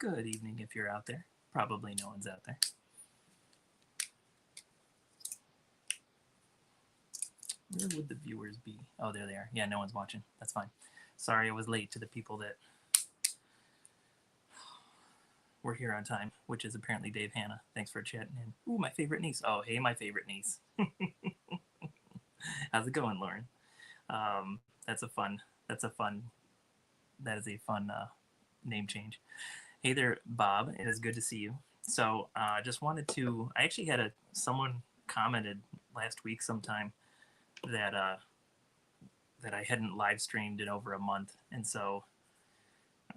Good evening if you're out there. Probably no one's out there. Where would the viewers be? Oh, there they are. Yeah, no one's watching. That's fine. Sorry I was late to the people that were here on time, which is apparently Dave Hanna. Thanks for chatting in. Ooh, my favorite niece. Oh, hey, my favorite niece. How's it going, Lauren? That's a fun, that is a fun name change. Hey there, Bob. It is good to see you. So just wanted to, I actually had someone commented last week sometime that that I hadn't live streamed in over a month, and so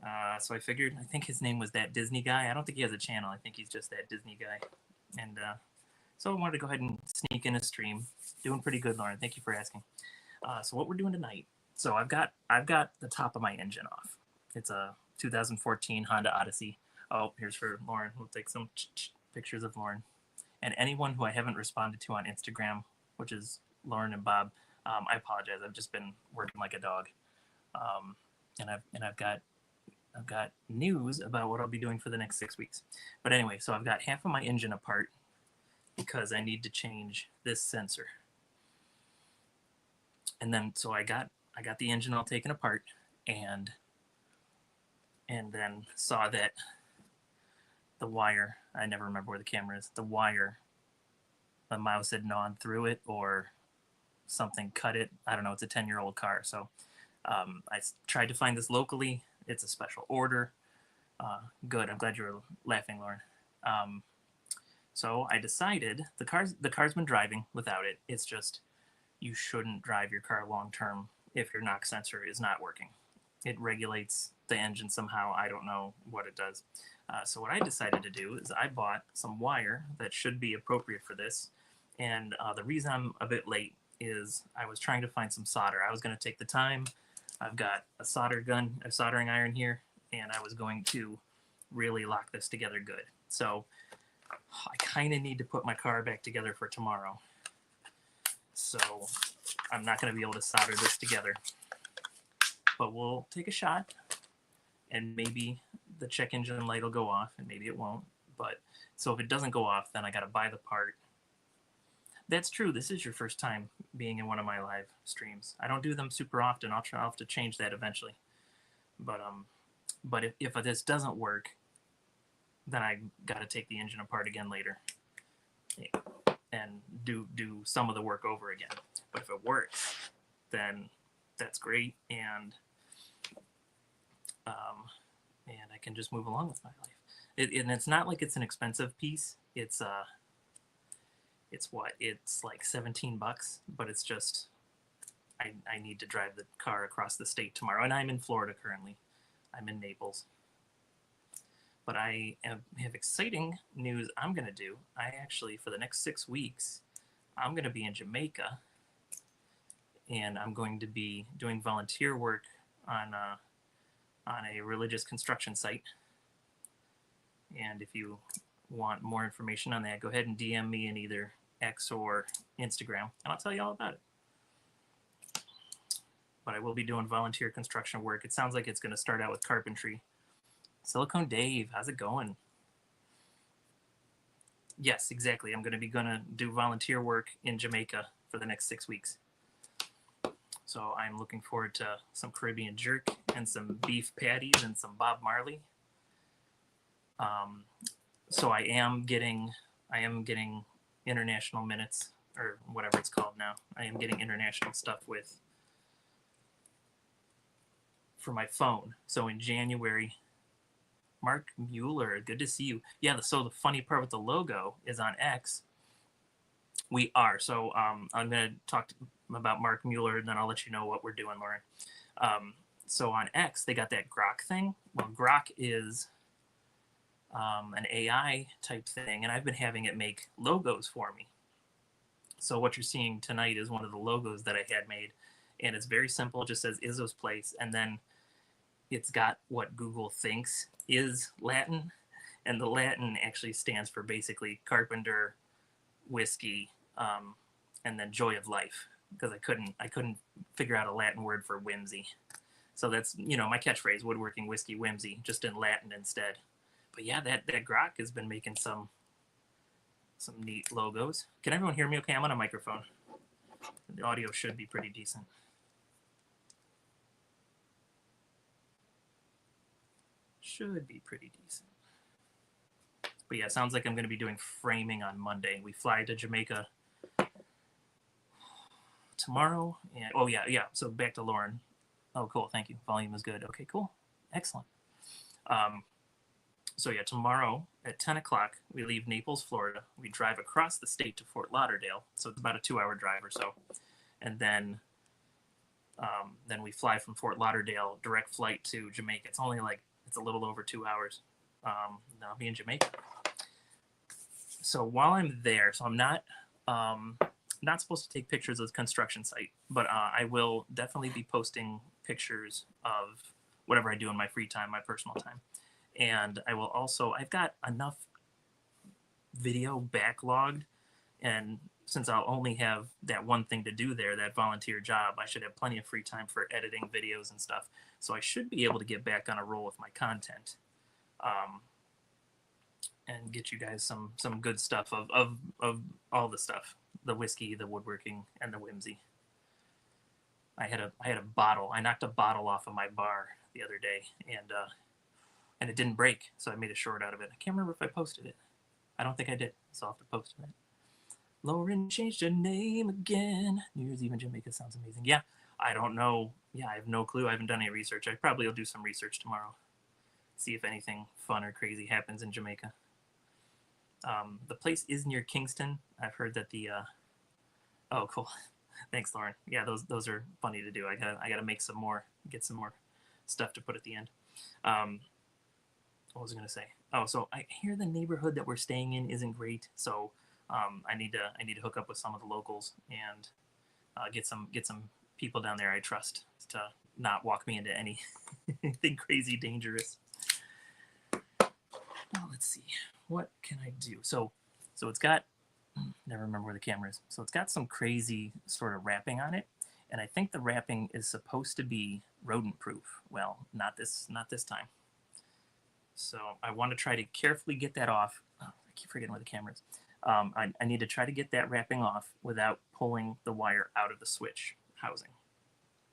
I figured, I think his name was That Disney Guy. I don't think he has a channel. I think he's just That Disney Guy, and so I wanted to go ahead and sneak in a stream. Doing pretty good, Lauren. Thank you for asking. So what we're doing tonight? So I've got the top of my engine off. It's a 2014 Honda Odyssey. Oh, here's for Lauren. We'll take some pictures of Lauren. And anyone who I haven't responded to on Instagram, which is Lauren and Bob, I apologize. I've just been working like a dog, and I've got news about what I'll be doing for the next 6 weeks. But anyway, so I've got half of my engine apart because I need to change this sensor. And then so I got the engine all taken apart, and then saw that the wire, I never remember where the camera is, the wire, the mouse had gnawn through it or something cut it. I don't know, it's a 10-year-old car. So I tried to find this locally. It's a special order. Good, I'm glad you were laughing, Lauren. So I decided, the car's been driving without it. It's just, you shouldn't drive your car long term if your knock sensor is not working. It regulates the engine somehow. I don't know what it does. So what I decided to do is I bought some wire that should be appropriate for this. And the reason I'm a bit late is I was trying to find some solder. I was going to take the time. I've got a solder gun, a soldering iron here, and I was going to really lock this together good. So I kind of need to put my car back together for tomorrow. So I'm not going to be able to solder this together. But we'll take a shot, and maybe the check engine light will go off, and maybe it won't. But so if it doesn't go off, then I got to buy the part. That's true. This is your first time being in one of my live streams. I don't do them super often. I'll have to change that eventually. But if this doesn't work, then I got to take the engine apart again later and do some of the work over again. But if it works, then that's great, and I can just move along with my life. And it's not like it's an expensive piece. It's like $17, but it's just I need to drive the car across the state tomorrow, and I'm in Florida currently. I'm in Naples. But I have exciting news I'm going to do. I actually, for the next 6 weeks, I'm going to be in Jamaica, and I'm going to be doing volunteer work on a religious construction site. And if you want more information on that, go ahead and DM me in either X or Instagram, and I'll tell you all about it. But I will be doing volunteer construction work. It sounds like it's going to start out with carpentry. Silicone Dave, how's it going? Yes, exactly. I'm going to do volunteer work in Jamaica for the next 6 weeks. So I'm looking forward to some Caribbean jerk and some beef patties and some Bob Marley. So I am getting international minutes, or whatever it's called now. I am getting international stuff for my phone. So in January, Mark Mueller, good to see you. Yeah, so the funny part with the logo is on X. We are. So I'm going to talk about Mark Mueller, and then I'll let you know what we're doing, Lauren. So on X, they got that Grok thing. Well, Grok is an AI type thing, and I've been having it make logos for me. So what you're seeing tonight is one of the logos that I had made, and it's very simple. It just says Izzo's Place, and then it's got what Google thinks is Latin, and the Latin actually stands for basically carpenter, whiskey, and then joy of life, because I couldn't figure out a Latin word for whimsy. So that's, my catchphrase, woodworking, whiskey, whimsy, just in Latin instead. But yeah, that Grok has been making some neat logos. Can everyone hear me okay? I'm on a microphone. The audio should be pretty decent. Should be pretty decent. But yeah, sounds like I'm going to be doing framing on Monday. We fly to Jamaica tomorrow. And oh yeah. So back to Lauren. Oh, cool. Thank you. Volume is good. Okay, cool. Excellent. So yeah, tomorrow at 10 o'clock, we leave Naples, Florida. We drive across the state to Fort Lauderdale. So it's about a 2-hour drive or so. And then we fly from Fort Lauderdale, direct flight to Jamaica. It's only it's a little over 2 hours. Then I'll be in Jamaica. So while I'm there, so I'm not supposed to take pictures of the construction site, but I will definitely be posting pictures of whatever I do in my free time, my personal time. And I will also, I've got enough video backlogged, and since I'll only have that one thing to do there, that volunteer job, I should have plenty of free time for editing videos and stuff. So I should be able to get back on a roll with my content, and get you guys some good stuff of all the stuff, the whiskey, the woodworking, and the whimsy. I had a bottle. I knocked a bottle off of my bar the other day, and it didn't break, so I made a short out of it. I can't remember if I posted it. I don't think I did, so I'll have to post it. Lauren changed her name again. New Year's Eve in Jamaica sounds amazing. Yeah, I don't know. Yeah, I have no clue. I haven't done any research. I probably will do some research tomorrow. See if anything fun or crazy happens in Jamaica. The place is near Kingston. I've heard that the... Oh, cool. Thanks, Lauren. Yeah, those are funny to do. I gotta make some more, get some more stuff to put at the end. What was I gonna say? Oh, so I hear the neighborhood that we're staying in isn't great, so I need to hook up with some of the locals and get some people down there I trust to not walk me into anything crazy dangerous. Well, let's see. What can I do? So it's got, never remember where the camera is. So it's got some crazy sort of wrapping on it, and I think the wrapping is supposed to be rodent proof. Well, not this time. So I want to try to carefully get that off. Oh, I keep forgetting where the camera is. I need to try to get that wrapping off without pulling the wire out of the switch housing,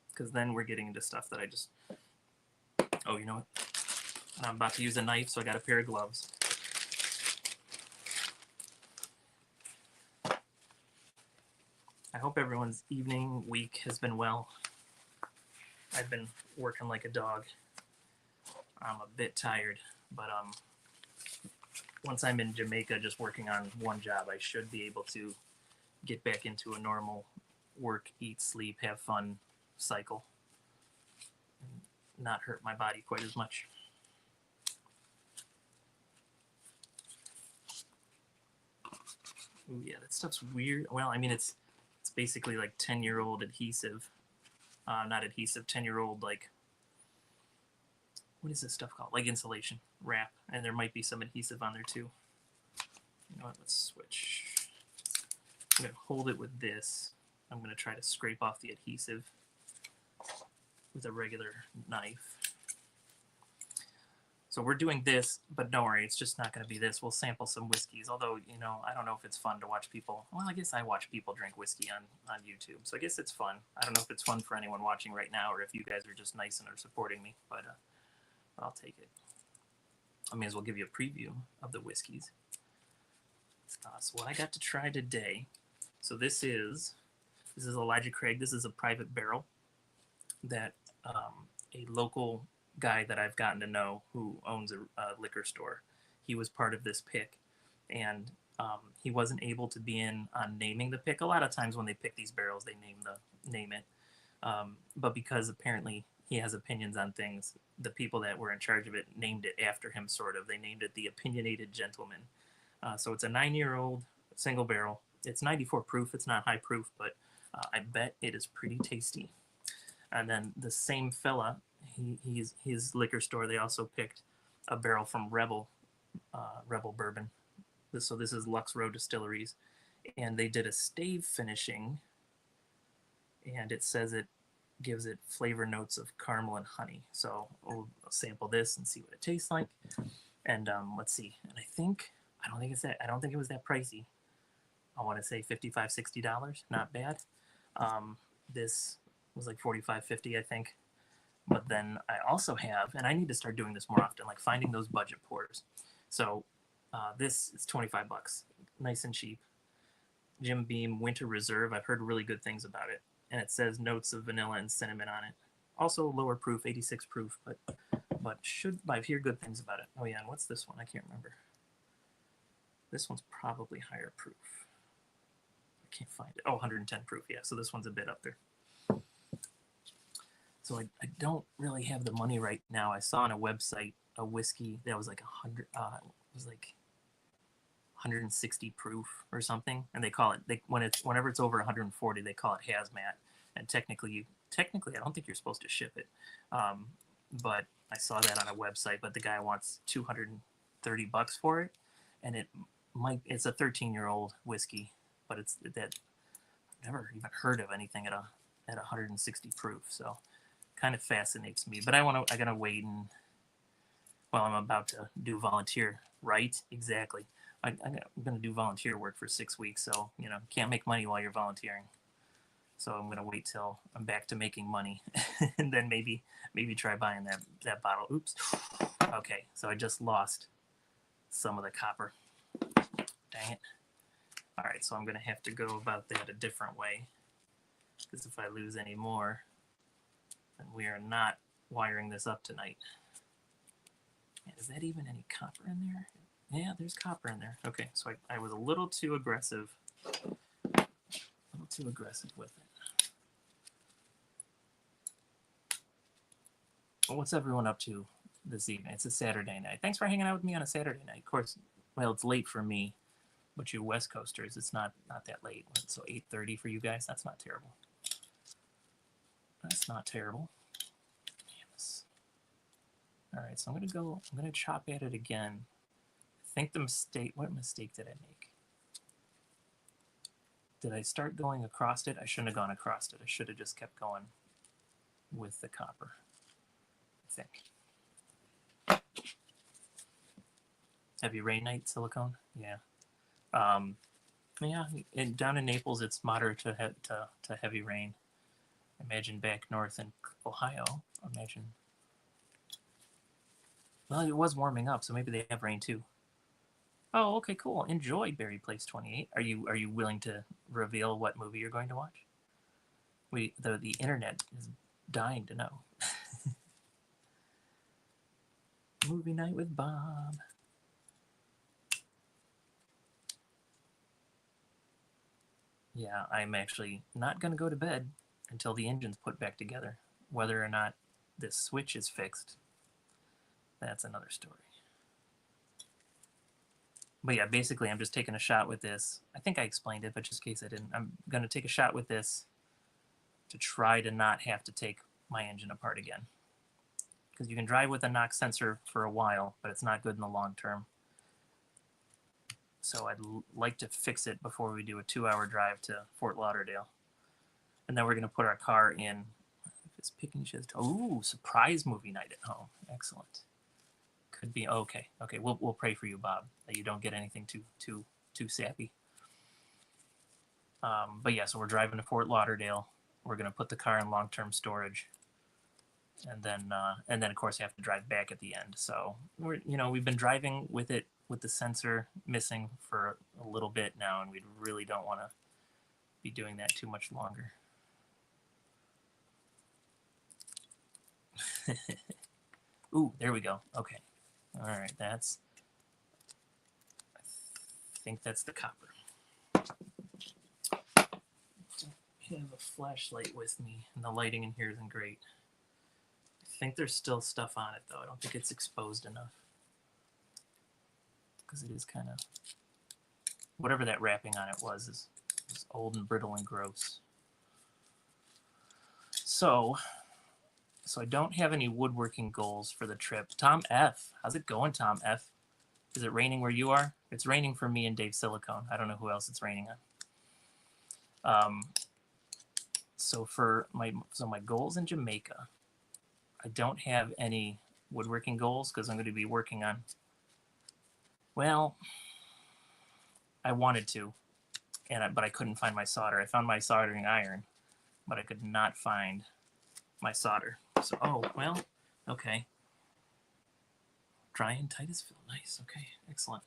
because then we're getting into stuff that I just... Oh, you know what? I'm about to use a knife, so I got a pair of gloves. I hope everyone's evening, week has been well. I've been working like a dog. I'm a bit tired, but once I'm in Jamaica just working on one job, I should be able to get back into a normal work, eat, sleep, have fun cycle, and not hurt my body quite as much. Ooh, yeah, that stuff's weird. Well, I mean, it's basically like 10-year-old adhesive. Not adhesive, 10-year-old, like, what is this stuff called? Like insulation wrap, and there might be some adhesive on there too. You know what, let's switch. I'm gonna hold it with this. I'm gonna try to scrape off the adhesive with a regular knife. So we're doing this, but don't worry, it's just not gonna be this. We'll sample some whiskeys, although, you know, I don't know if it's fun to watch people, well, I guess I watch people drink whiskey on YouTube, so I guess it's fun. I don't know if it's fun for anyone watching right now, or if you guys are just nice and are supporting me, but I'll take it. I may as well give you a preview of the whiskeys. So what I got to try today, so this is Elijah Craig. This is a private barrel that a local guy that I've gotten to know who owns a liquor store, he was part of this pick, and he wasn't able to be in on naming the pick. A lot of times when they pick these barrels, they name it, but because apparently he has opinions on things, the people that were in charge of it named it after him, sort of. They named it the Opinionated Gentleman. So it's a 9-year-old single barrel. It's 94 proof. It's not high proof, but I bet it is pretty tasty. And then the same fella, his liquor store, they also picked a barrel from Rebel Bourbon. So this is Lux Row Distilleries, and they did a stave finishing, and it says it gives it flavor notes of caramel and honey. So we'll sample this and see what it tastes like. And let's see. And I don't think it was that pricey. I want to say $55, $60. Not bad. This was like 45, 50, I think. But then I also have, and I need to start doing this more often, like finding those budget pours. So this is 25 bucks, nice and cheap. Jim Beam Winter Reserve. I've heard really good things about it, and it says notes of vanilla and cinnamon on it. Also lower proof, 86 proof, but I've heard good things about it. Oh yeah, and what's this one? I can't remember. This one's probably higher proof. I can't find it. Oh, 110 proof. Yeah, so this one's a bit up there. So I don't really have the money right now. I saw on a website a whiskey that was like 100. It was like 160 proof or something, and they call it whenever it's over 140, they call it hazmat. And technically, I don't think you're supposed to ship it. But I saw that on a website. But the guy wants $230 for it, and it's a 13-year-old whiskey, but it's that I've never even heard of anything at 160 proof. So kind of fascinates me. But I gotta wait, and well, I'm about to do volunteer, right? Exactly. I'm going to do volunteer work for 6 weeks, so can't make money while you're volunteering. So I'm going to wait till I'm back to making money, and then maybe try buying that bottle. Oops. Okay, so I just lost some of the copper. Dang it. All right, so I'm going to have to go about that a different way, because if I lose any more, then we are not wiring this up tonight. And is that even any copper in there? Yeah, there's copper in there. Okay, so I was a little too aggressive. With it. Well, what's everyone up to this evening? It's a Saturday night. Thanks for hanging out with me on a Saturday night. Of course, well, it's late for me, but you West Coasters, it's not that late. So 8:30 for you guys, that's not terrible. That's not terrible. Yes. All right, so I'm gonna chop at it again. I think what mistake did I make? Did I start going across it? I shouldn't have gone across it. I should have just kept going with the copper, I think. Heavy rain night, silicone? Yeah. Yeah, down in Naples, it's moderate to heavy rain. Imagine back north in Ohio, well, it was warming up, so maybe they have rain too. Oh, okay, cool. Enjoy Barry Place 28. Are you willing to reveal what movie you're going to watch? The internet is dying to know. Movie night with Bob. Yeah, I'm actually not going to go to bed until the engine's put back together. Whether or not this switch is fixed, that's another story. But yeah, basically I'm just taking a shot with this. I think I explained it, but just in case I didn't, I'm going to take a shot with this to try to not have to take my engine apart again. Because you can drive with a knock sensor for a while, but it's not good in the long term. So I'd like to fix it before we do a 2-hour drive to Fort Lauderdale. And then we're going to put our car in. If it's picking shit. Ooh, surprise movie night at home. Excellent. Could be okay. Okay, we'll pray for you, Bob, that you don't get anything too sappy. But yeah, so we're driving to Fort Lauderdale. We're going to put the car in long-term storage, and then of course you have to drive back at the end. So we've been driving with it with the sensor missing for a little bit now, and we really don't want to be doing that too much longer. Ooh, there we go. Okay. All right, I think that's the copper. I don't have a flashlight with me, and the lighting in here isn't great. I think there's still stuff on it, though. I don't think it's exposed enough. Because it is kind of... whatever that wrapping on it was is old and brittle and gross. So I don't have any woodworking goals for the trip. Tom F. How's it going, Tom F.? Is it raining where you are? It's raining for me and Dave Silicone. I don't know who else it's raining on. So my goals in Jamaica, I don't have any woodworking goals because I'm going to be working on Well, I wanted to, but I couldn't find my solder. I found my soldering iron, but I could not find my solder. So, oh, well, okay. Dry in Titusville. Nice. Okay, excellent.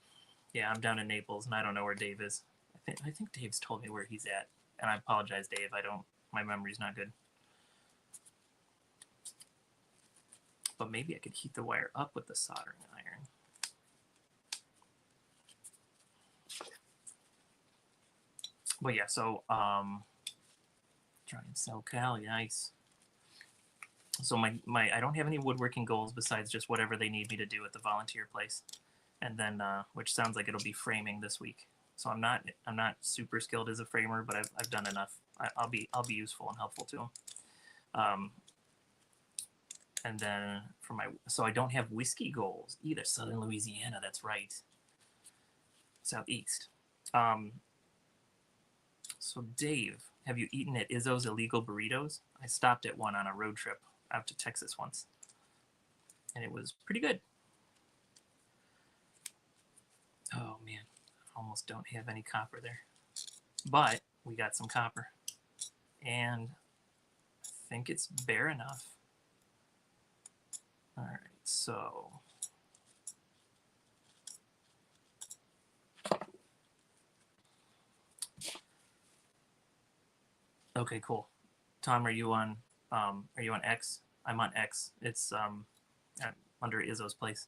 Yeah, I'm down in Naples, and I don't know where Dave is. I think Dave's told me where he's at, and I apologize, Dave. I don't. My memory's not good. But maybe I could heat the wire up with the soldering iron. But yeah, so try and sell Cali, nice. So my I don't have any woodworking goals besides just whatever they need me to do at the volunteer place, and then which sounds like it'll be framing this week. So I'm not super skilled as a framer, but I've done enough. I'll be useful and helpful to them. And then for my so I don't have whiskey goals either. Southern Louisiana, that's right. Southeast. So Dave, have you eaten at Izzo's Illegal Burritos? I stopped at one on a road trip out to Texas once, and it was pretty good. Oh man, almost don't have any copper there, but we got some copper, and I think it's bare enough. All right, so okay, cool. Tom, are you on X? I'm on X. It's under Izzo's place.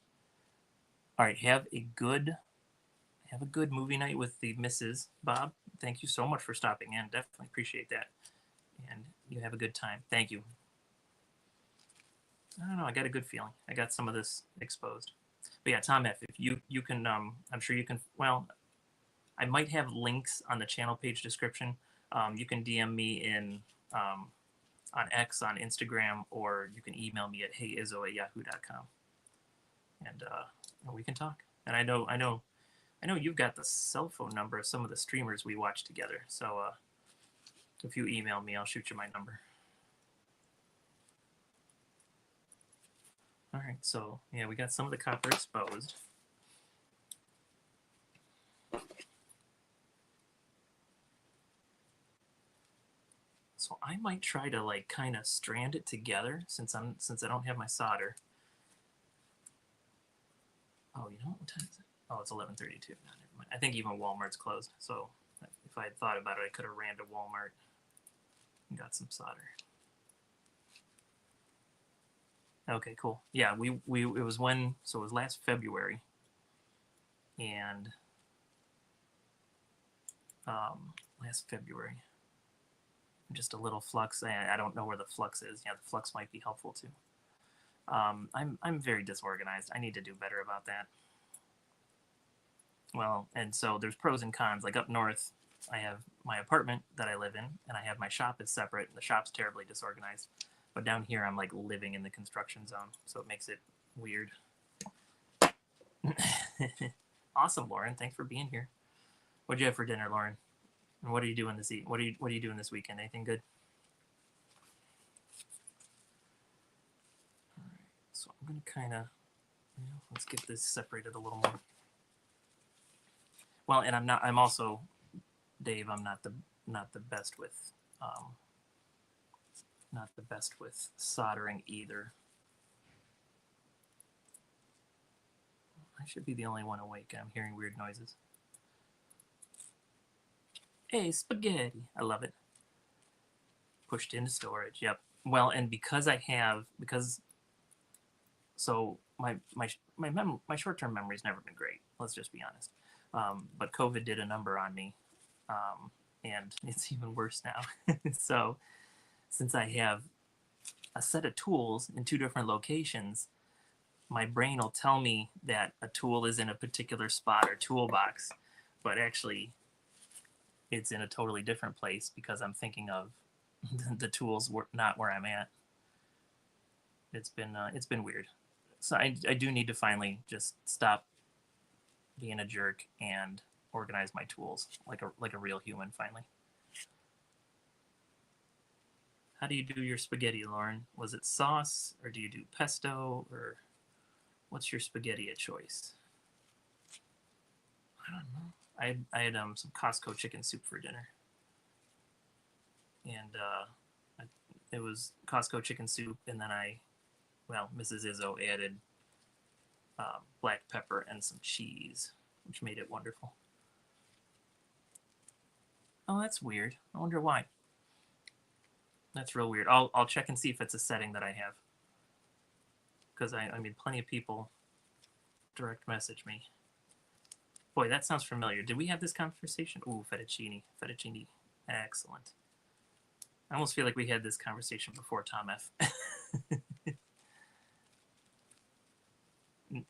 All right, have a good movie night with the missus, Bob. Thank you so much for stopping in. Definitely appreciate that. And you have a good time. Thank you. I don't know. I got a good feeling. I got some of this exposed. But yeah, Tom F, if you can, I'm sure you can. Well, I might have links on the channel page description. You can DM me in on X, on Instagram, or you can email me at heyizzo@yahoo.com, and we can talk. And I know you've got the cell phone number of some of the streamers we watch together. So if you email me, I'll shoot you my number. All right, so yeah, we got some of the copper exposed. So I might try to like kind of strand it together since I don't have my solder. Oh, you know what time is it? Oh, it's 11:32. No, never mind. I think even Walmart's closed. So if I had thought about it, I could have ran to Walmart and got some solder. Okay, cool. Yeah, it was it was last February, and last February, just a little flux. I don't know where the flux is. Yeah, the flux might be helpful too. I'm very disorganized. I need to do better about that. Well, and so there's pros and cons. Like up north, I have my apartment that I live in, and I have my shop is separate, and the shop's terribly disorganized. But down here, I'm like living in the construction zone, so it makes it weird. Awesome, Lauren. Thanks for being here. What'd you have for dinner, Lauren? And what are you doing What are you doing this weekend? Anything good? All right. So I'm gonna kind of let's get this separated a little more. Well, and I'm also, Dave. I'm not the best with soldering either. I should be the only one awake, and I'm hearing weird noises. Hey, spaghetti. I love it. Pushed into storage. Yep. Well, and because so my short-term memory's never been great. Let's just be honest. But COVID did a number on me, and it's even worse now. So since I have a set of tools in two different locations, my brain will tell me that a tool is in a particular spot or toolbox, but actually it's in a totally different place because I'm thinking of the tools not where I'm at. It's been weird. So I do need to finally just stop being a jerk and organize my tools like a real human finally. How do you do your spaghetti, Lauren? Was it sauce, or do you do pesto, or what's your spaghetti of choice? I don't know. I had some Costco chicken soup for dinner, and it was Costco chicken soup, and then Mrs. Izzo added black pepper and some cheese, which made it wonderful. Oh, that's weird. I wonder why. That's real weird. I'll check and see if it's a setting that I have, because I mean, plenty of people direct message me. Boy, that sounds familiar. Did we have this conversation? Ooh, fettuccine. Fettuccine. Excellent. I almost feel like we had this conversation before, Tom F.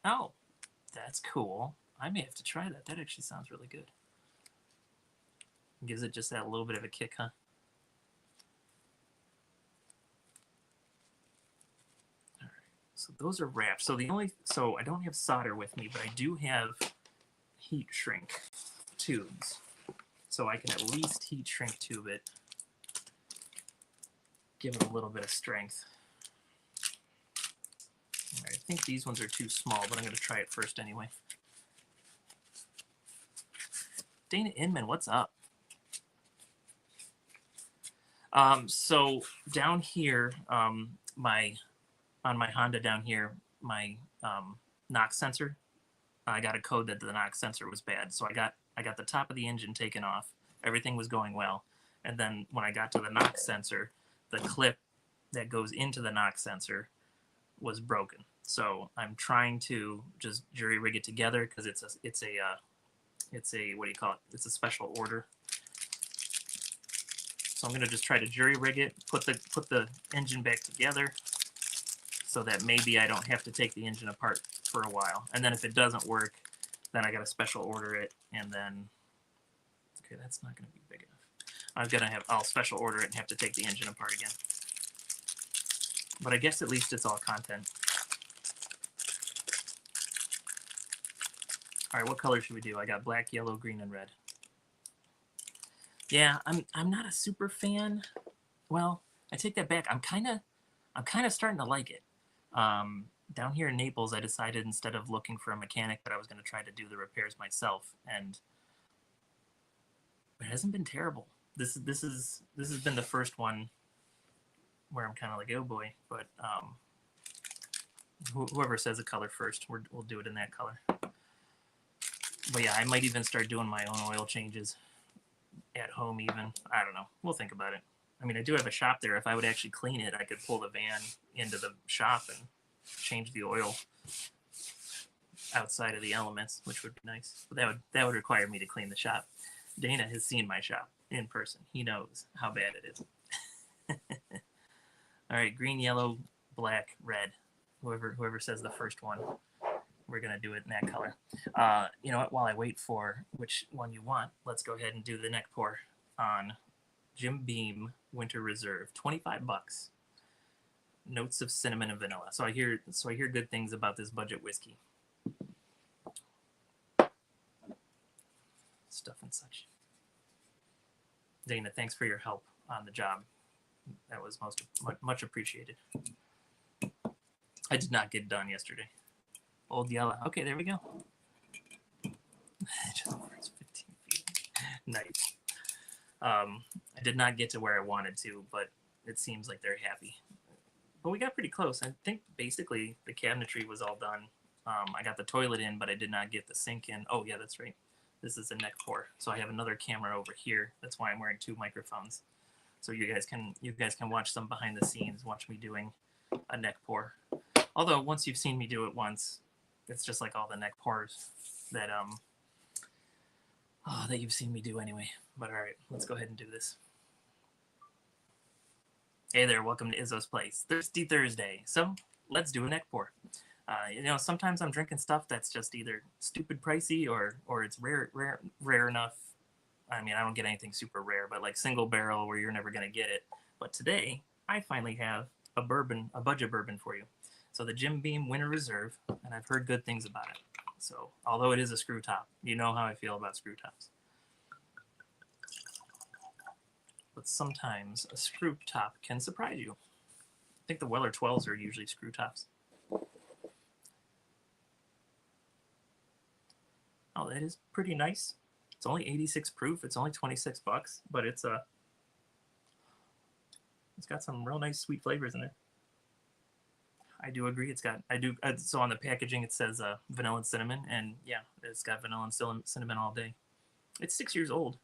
Oh, that's cool. I may have to try that. That actually sounds really good. Gives it just that little bit of a kick, huh? All right. So those are wrapped. So I don't have solder with me, but I do have heat shrink tubes. So I can at least heat shrink tube it. Give it a little bit of strength. All right, I think these ones are too small, but I'm going to try it first anyway. Dana Inman, what's up? So down here, on my Honda down here, my knock sensor, I got a code that the knock sensor was bad. So I got the top of the engine taken off. Everything was going well. And then when I got to the knock sensor, the clip that goes into the knock sensor was broken. So I'm trying to just jury rig it together because it's a what do you call it? It's a special order. So I'm gonna just try to jury rig it, put the engine back together, so that maybe I don't have to take the engine apart for a while. And then if it doesn't work, then I gotta special order it, and then okay, that's not gonna be big enough. I'll special order it and have to take the engine apart again. But I guess at least it's all content. All right, what color should we do? I got black, yellow, green, and red. Yeah, I'm not a super fan. Well, I take that back. I'm kind of starting to like it. Down here in Naples, I decided instead of looking for a mechanic that I was going to try to do the repairs myself, and it hasn't been terrible. This has been the first one where I'm kind of like, oh boy. But whoever says a color first, we'll do it in that color. But yeah, I might even start doing my own oil changes at home even. I don't know. We'll think about it. I mean, I do have a shop there. If I would actually clean it, I could pull the van into the shop and change the oil outside of the elements, which would be nice. But that would require me to clean the shop. Dana has seen my shop in person. He knows how bad it is. All right, green, yellow, black, red. Whoever says the first one, we're going to do it in that color. You know what? While I wait for which one you want, let's go ahead and do the neck pour on Jim Beam Winter Reserve. $25. Notes of cinnamon and vanilla. So I hear good things about this budget whiskey. Stuff and such. Dana, thanks for your help on the job. That was much appreciated. I did not get done yesterday. Old Yellow. Okay, there we go. It's 15 feet. Nice. I did not get to where I wanted to, but it seems like they're happy. But we got pretty close. I think basically the cabinetry was all done. I got the toilet in, but I did not get the sink in. Oh yeah, that's right. This is a neck pour. So I have another camera over here. That's why I'm wearing two microphones. So you guys can watch some behind the scenes, watch me doing a neck pour. Although once you've seen me do it once, it's just like all the neck pours that that you've seen me do anyway. But all right, let's go ahead and do this. Hey there, welcome to Izzo's Place. Thirsty Thursday. So let's do a neck pour. You know, sometimes I'm drinking stuff that's just either stupid pricey or it's rare enough. I mean, I don't get anything super rare, but like single barrel where you're never gonna get it. But today, I finally have a budget bourbon for you. So the Jim Beam Winter Reserve, and I've heard good things about it. So although it is a screw top, you know how I feel about screw tops. But sometimes a screw top can surprise you. I think the Weller 12s are usually screw tops. Oh, that is pretty nice. It's only 86 proof. It's only $26, but it's got some real nice sweet flavors in there. I do agree. So on the packaging it says vanilla and cinnamon, and yeah, it's got vanilla and cinnamon all day. It's 6 years old.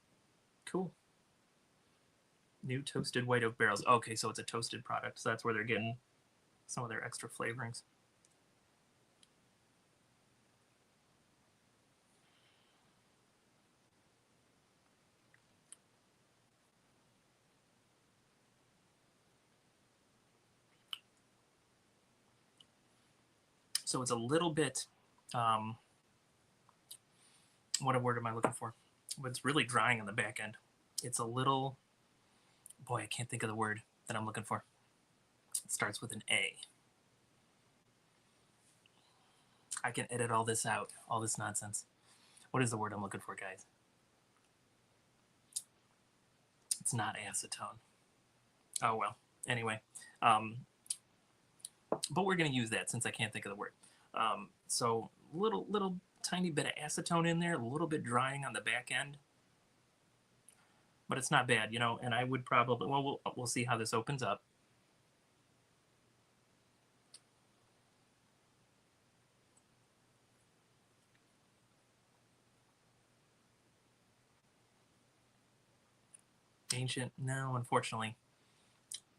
Cool. New toasted white oak barrels. Okay, so it's a toasted product, so that's where they're getting some of their extra flavorings. So it's a little bit, what word am I looking for? But it's really drying on the back end. It's a little, boy, I can't think of the word that I'm looking for. It starts with an A. I can edit all this out, all this nonsense. What is the word I'm looking for, guys? It's not acetone. Oh, well. Anyway. But we're going to use that since I can't think of the word. So little tiny bit of acetone in there, a little bit drying on the back end. But it's not bad, you know, and I would probably, well, we'll see how this opens up. Ancient, no, unfortunately,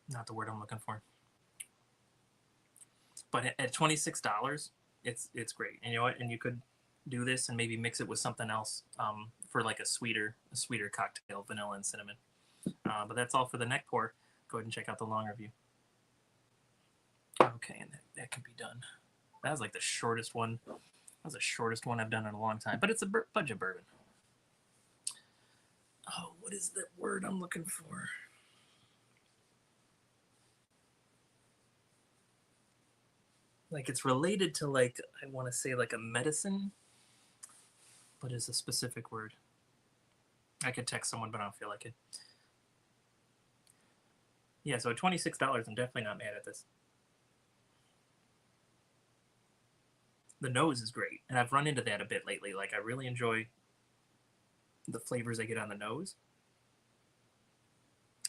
not the word I'm looking for. But at $26, it's great. And you know what? And you could do this and maybe mix it with something else for like a sweeter cocktail, vanilla and cinnamon. But that's all for the neck pour. Go ahead and check out the long review. Okay, and that can be done. That was like the shortest one. That was the shortest one I've done in a long time. But it's a budget bourbon. Oh, what is the word I'm looking for? Like it's related to like, I want to say like a medicine, but it's a specific word. I could text someone, but I don't feel like it. Yeah, so at $26, I'm definitely not mad at this. The nose is great, and I've run into that a bit lately. Like I really enjoy the flavors I get on the nose.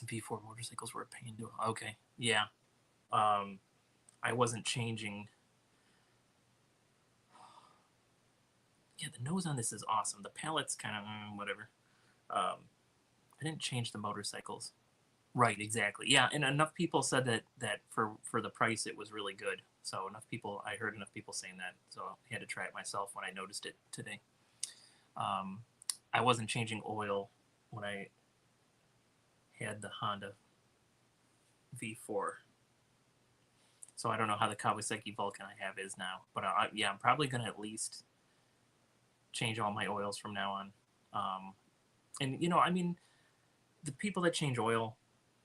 V4 motorcycles were a pain to. Okay, yeah. I wasn't changing. Yeah, the nose on this is awesome. The palate's kind of whatever. I didn't change the motorcycles. Right, exactly. Yeah, and enough people said that for the price it was really good. So I heard enough people saying that. So I had to try it myself when I noticed it today. I wasn't changing oil when I had the Honda V4. So I don't know how the Kawasaki Vulcan I have is now, but yeah, I'm probably gonna at least change all my oils from now on. And you know, I mean, the people that change oil,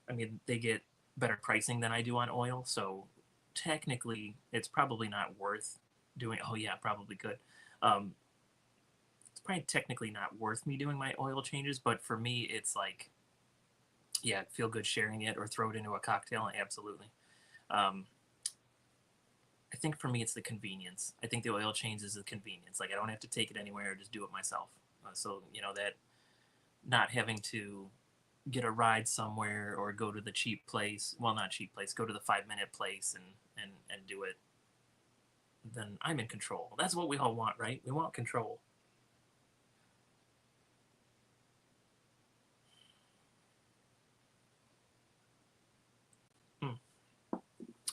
I mean, they get better pricing than I do on oil. So technically, it's probably not worth doing. Oh yeah, probably good. It's probably technically not worth me doing my oil changes, but for me, it's like, yeah, feel good sharing it or throw it into a cocktail. Absolutely. I think for me, it's the convenience. I think the oil change is the convenience. Like I don't have to take it anywhere or just do it myself. So you know that not having to get a ride somewhere or go to the cheap place. Well, not cheap place. Go to the 5-minute place and do it. Then I'm in control. That's what we all want, right? We want control.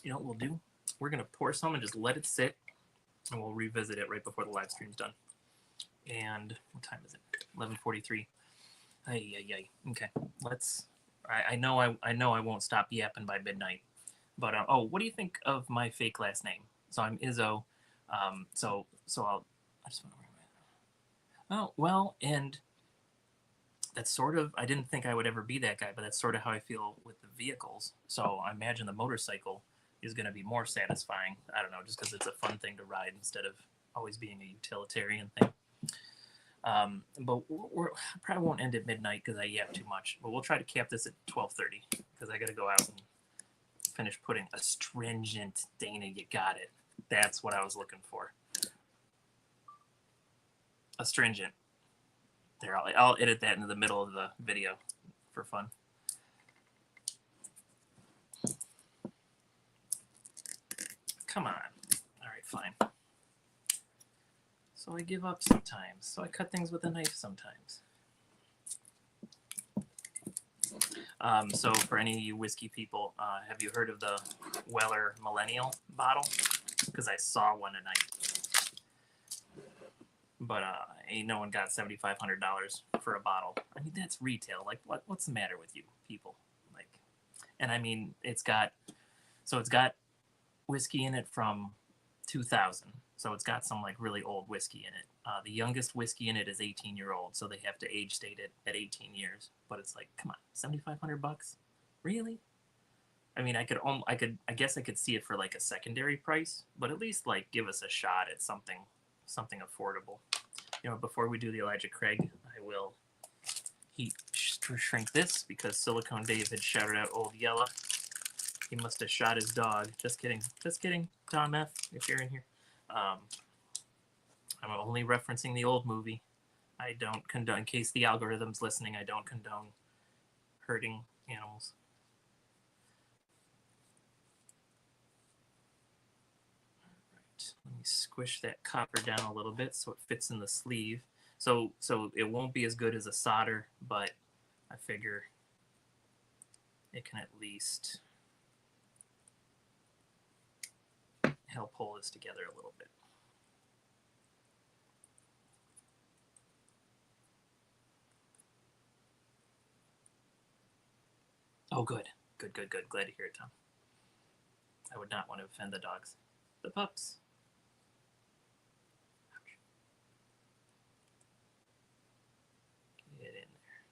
You know what we'll do? We're gonna pour some and just let it sit, and we'll revisit it right before the live stream's done. And what time is it? 11:43. Ay. Okay, let's. I know I won't stop yapping by midnight. But oh, what do you think of my fake last name? So I'm Izzo. So I just want to. Oh well, and that's sort of. I didn't think I would ever be that guy, but that's sort of how I feel with the vehicles. So I imagine the motorcycle is going to be more satisfying. I don't know, just because it's a fun thing to ride instead of always being a utilitarian thing. But I probably won't end at midnight because I yap too much. But we'll try to cap this at 12:30 because I got to go out and finish putting astringent. Dana, you got it. That's what I was looking for. astringent. There, I'll edit that into the middle of the video for fun. Come on. All right, fine. So I give up sometimes. So I cut things with a knife sometimes. So for any of you whiskey people, have you heard of the Weller Millennial bottle? Because I saw one tonight. But ain't no one got $7,500 for a bottle. I mean, that's retail. Like, what's the matter with you people? Like, and I mean, it's got whiskey in it from 2000. So it's got some like really old whiskey in it. The youngest whiskey in it is 18-year-old, so they have to age state it at 18 years. But it's like, come on, $7,500? Really? I mean, I guess I could see it for like a secondary price, but at least like give us a shot at something affordable. You know, before we do the Elijah Craig, I will shrink this because Silicone Dave had shouted out Old Yella. He must have shot his dog. Just kidding, Tom F. If you're in here. I'm only referencing the old movie. I don't condone, in case the algorithm's listening, I don't condone hurting animals. Alright, let me squish that copper down a little bit so it fits in the sleeve. So it won't be as good as a solder, but I figure it can at least help pull this together a little bit. Oh, good. Glad to hear it, Tom. I would not want to offend the dogs. The pups. Ouch. Get in there.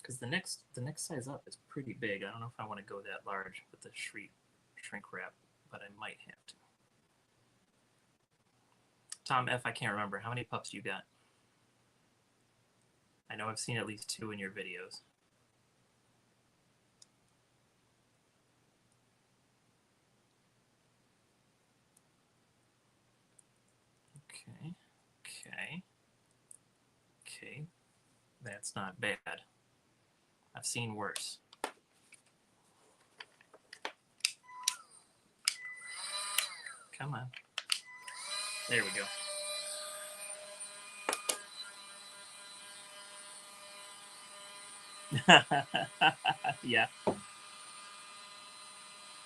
Because the next size up is pretty big. I don't know if I want to go that large with the shrink wrap, but I might have to. Tom F, I can't remember. How many pups you got? I know I've seen at least 2 in your videos. Okay. That's not bad. I've seen worse. Come on. There we go. Yeah.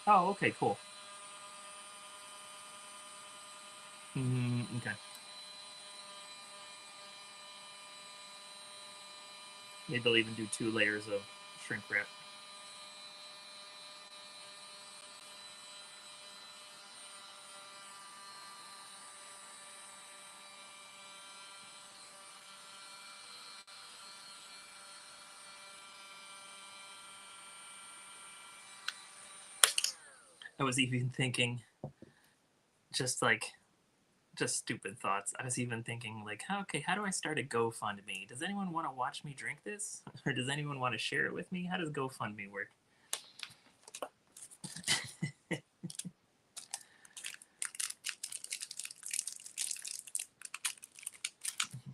Oh, okay, cool. Okay. Maybe they'll even do 2 layers of shrink wrap. I was even thinking, just stupid thoughts. I was even thinking, like, how do I start a GoFundMe? Does anyone want to watch me drink this? Or does anyone want to share it with me? How does GoFundMe work?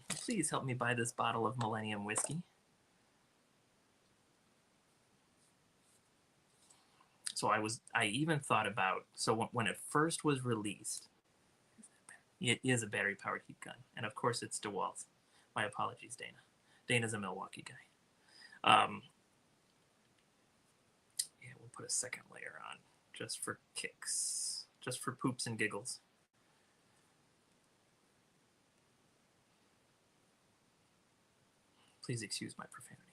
Please help me buy this bottle of Millennium whiskey. So I even thought about, so when it first was released, it is a battery-powered heat gun. And of course it's DeWalt's. My apologies, Dana. Dana's a Milwaukee guy. Yeah, we'll put a second layer on, just for kicks. Just for poops and giggles. Please excuse my profanity.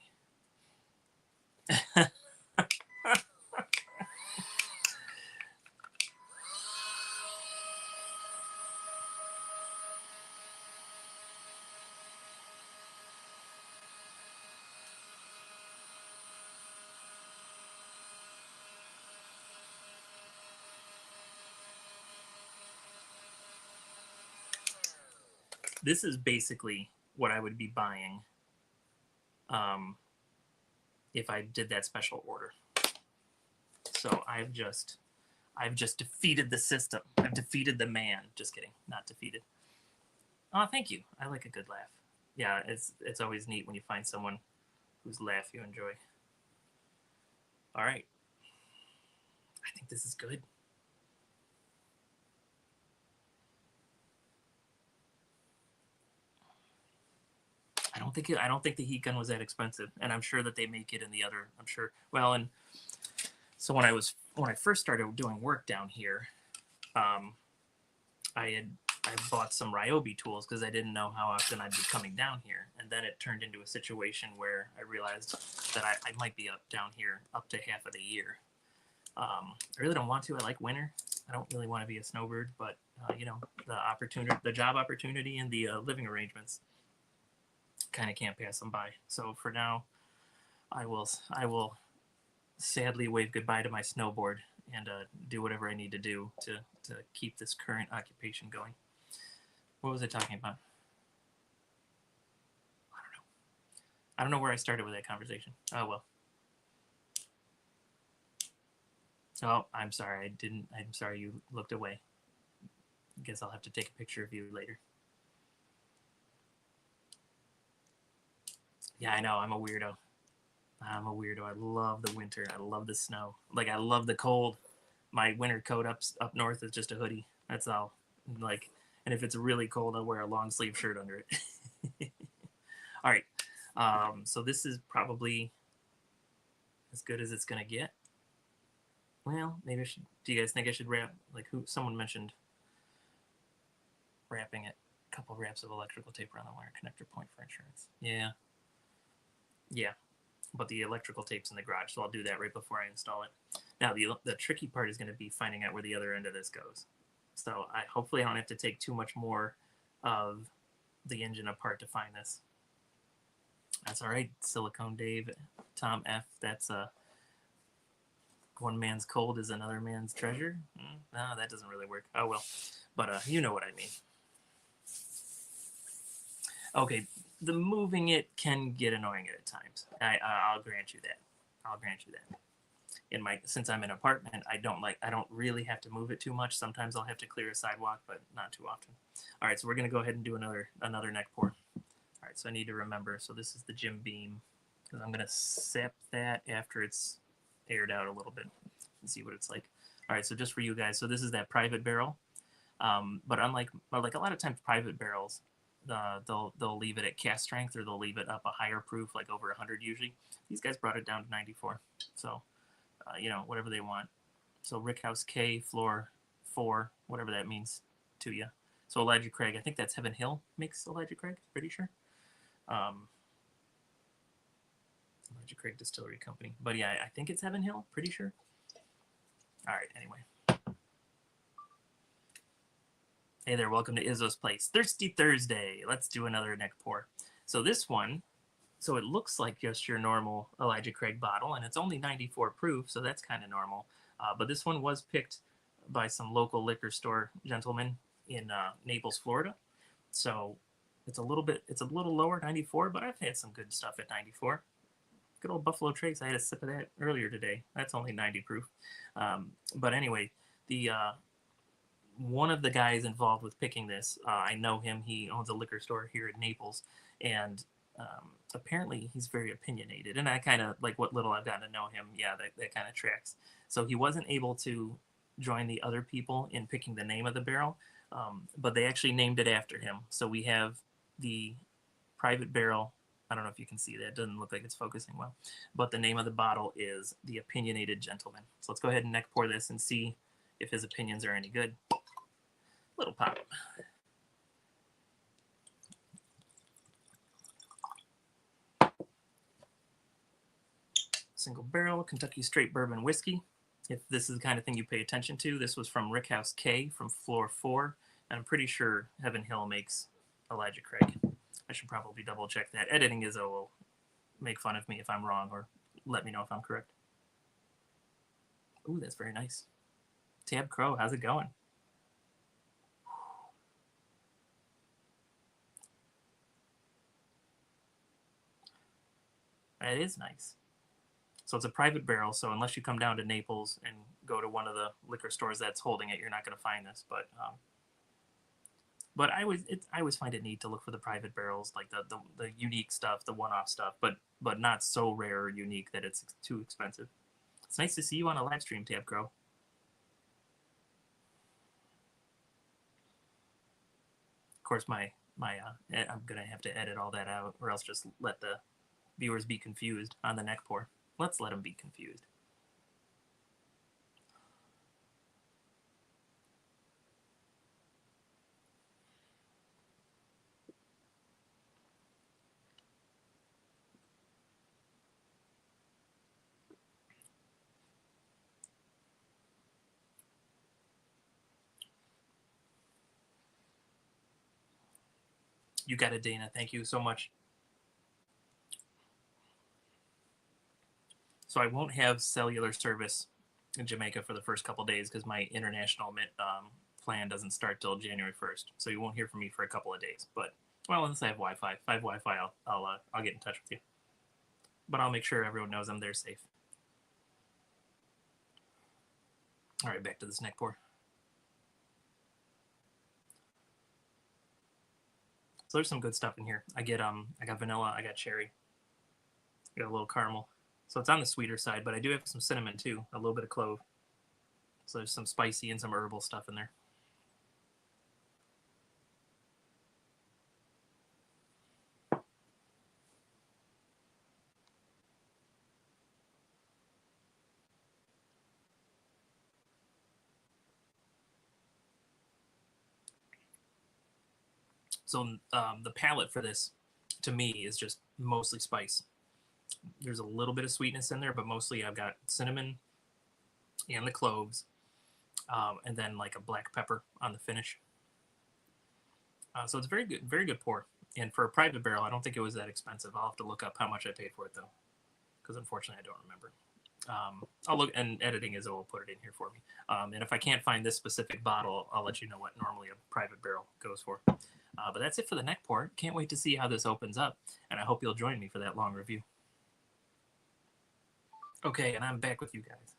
This is basically what I would be buying if I did that special order. So I've just defeated the system. I've defeated the man. Just kidding, not defeated. Oh, thank you. I like a good laugh. Yeah, it's always neat when you find someone whose laugh you enjoy. All right, I think this is good. I don't think the heat gun was that expensive, and I'm sure that they make it in the other. I'm sure. Well, and so when I first started doing work down here, um, I bought some Ryobi tools because I didn't know how often I'd be coming down here, and then it turned into a situation where I realized that I might be up down here up to half of the year. I really don't want to. I like winter. I don't really want to be a snowbird, but you know, the job opportunity, and the living arrangements kind of can't pass them by. So for now, I will sadly wave goodbye to my snowboard and do whatever I need to do to keep this current occupation going. What was I talking about? I don't know. I don't know where I started with that conversation. Oh well. Oh, I'm sorry. I didn't. I'm sorry you looked away. Guess I'll have to take a picture of you later. Yeah, I know. I'm a weirdo. I'm a weirdo. I love the winter. I love the snow. Like I love the cold. My winter coat up north is just a hoodie. That's all. Like, and if it's really cold, I'll wear a long sleeve shirt under it. All right. So this is probably as good as it's gonna get. Well, maybe I should. Do you guys think I should wrap? Like, who? Someone mentioned wrapping it. A couple wraps of electrical tape around the wire connector point for insurance. Yeah, yeah. But the electrical tape's in the garage, so I'll do that right before I install it. Now, the tricky part is going to be finding out where the other end of this goes. So hopefully I don't have to take too much more of the engine apart to find this. That's all right, Silicone Dave, Tom F. That's one man's cold is another man's treasure. No, that doesn't really work. Oh well, but you know what I mean. Okay, the moving it can get annoying at times. I'll grant you that. I'll grant you that. Since I'm in an apartment, I don't really have to move it too much. Sometimes I'll have to clear a sidewalk, but not too often. All right, so we're gonna go ahead and do another neck pour. All right, so I need to remember. So this is the Jim Beam, because I'm gonna sip that after it's aired out a little bit and see what it's like. All right, so just for you guys, so this is that private barrel. But unlike like a lot of times private barrels, they'll leave it at cast strength, or they'll leave it up a higher proof, like over 100 usually. These guys brought it down to 94. So you know, whatever they want. So Rickhouse K, floor 4, whatever that means to you. So Elijah Craig, I think that's Heaven Hill makes Elijah Craig, pretty sure. Elijah Craig Distillery Company. But yeah, I think it's Heaven Hill, pretty sure. All right, anyway. Hey there, welcome to Izzo's Place. Thirsty Thursday. Let's do another neck pour. So this one, so it looks like just your normal Elijah Craig bottle, and it's only 94 proof, so that's kind of normal. But this one was picked by some local liquor store gentlemen in Naples, Florida. So it's a little lower, 94, but I've had some good stuff at 94. Good old Buffalo Trace. I had a sip of that earlier today. That's only 90 proof. But anyway, the one of the guys involved with picking this, I know him. He owns a liquor store here in Naples, and apparently he's very opinionated. And I kind of like what little I've gotten to know him. Yeah, that kind of tracks. So he wasn't able to join the other people in picking the name of the barrel, but they actually named it after him. So we have the private barrel. I don't know if you can see that. It doesn't look like it's focusing well. But the name of the bottle is The Opinionated Gentleman. So let's go ahead and neck pour this and see if his opinions are any good. Little pop. Single barrel Kentucky straight bourbon whiskey. If this is the kind of thing you pay attention to, this was from Rickhouse K from floor 4. And I'm pretty sure Heaven Hill makes Elijah Craig. I should probably double check that. Editing Izzo will make fun of me if I'm wrong, or let me know if I'm correct. Ooh, that's very nice. Tab Crow, how's it going? That is nice. So it's a private barrel, so unless you come down to Naples and go to one of the liquor stores that's holding it, you're not going to find this. But But I always find it neat to look for the private barrels, like the unique stuff, the one-off stuff, but not so rare or unique that it's too expensive. It's nice to see you on a live stream, Tab Crow. Of course, I'm gonna have to edit all that out, or else just let the viewers be confused on the neck pour. Let's let them be confused. You got it, Dana. Thank you so much. So I won't have cellular service in Jamaica for the first couple days because my international plan doesn't start till January 1st. So you won't hear from me for a couple of days. But well, unless I have Wi-Fi. If I have Wi-Fi, I'll get in touch with you. But I'll make sure everyone knows I'm there safe. All right, back to this neck pour. So there's some good stuff in here. I got vanilla, I got cherry, I got a little caramel. So it's on the sweeter side, but I do have some cinnamon too, a little bit of clove. So there's some spicy and some herbal stuff in there. So the palate for this, to me, is just mostly spice. There's a little bit of sweetness in there, but mostly I've got cinnamon and the cloves, and then like a black pepper on the finish. So it's very good pour. And for a private barrel, I don't think it was that expensive. I'll have to look up how much I paid for it though, because unfortunately I don't remember. I'll look, and editing Izzo will put it in here for me. And if I can't find this specific bottle, I'll let you know what normally a private barrel goes for. But that's it for the neck pour. Can't wait to see how this opens up, and I hope you'll join me for that long review. Okay, and I'm back with you guys.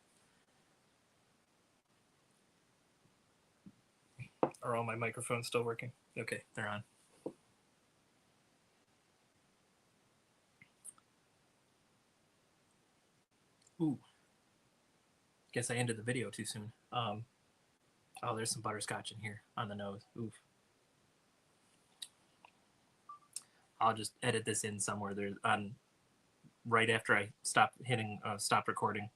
Are all my microphones still working? Okay, they're on. Ooh. Guess I ended the video too soon. Oh, there's some butterscotch in here on the nose. Oof. I'll just edit this in somewhere. There's on right after I stop recording.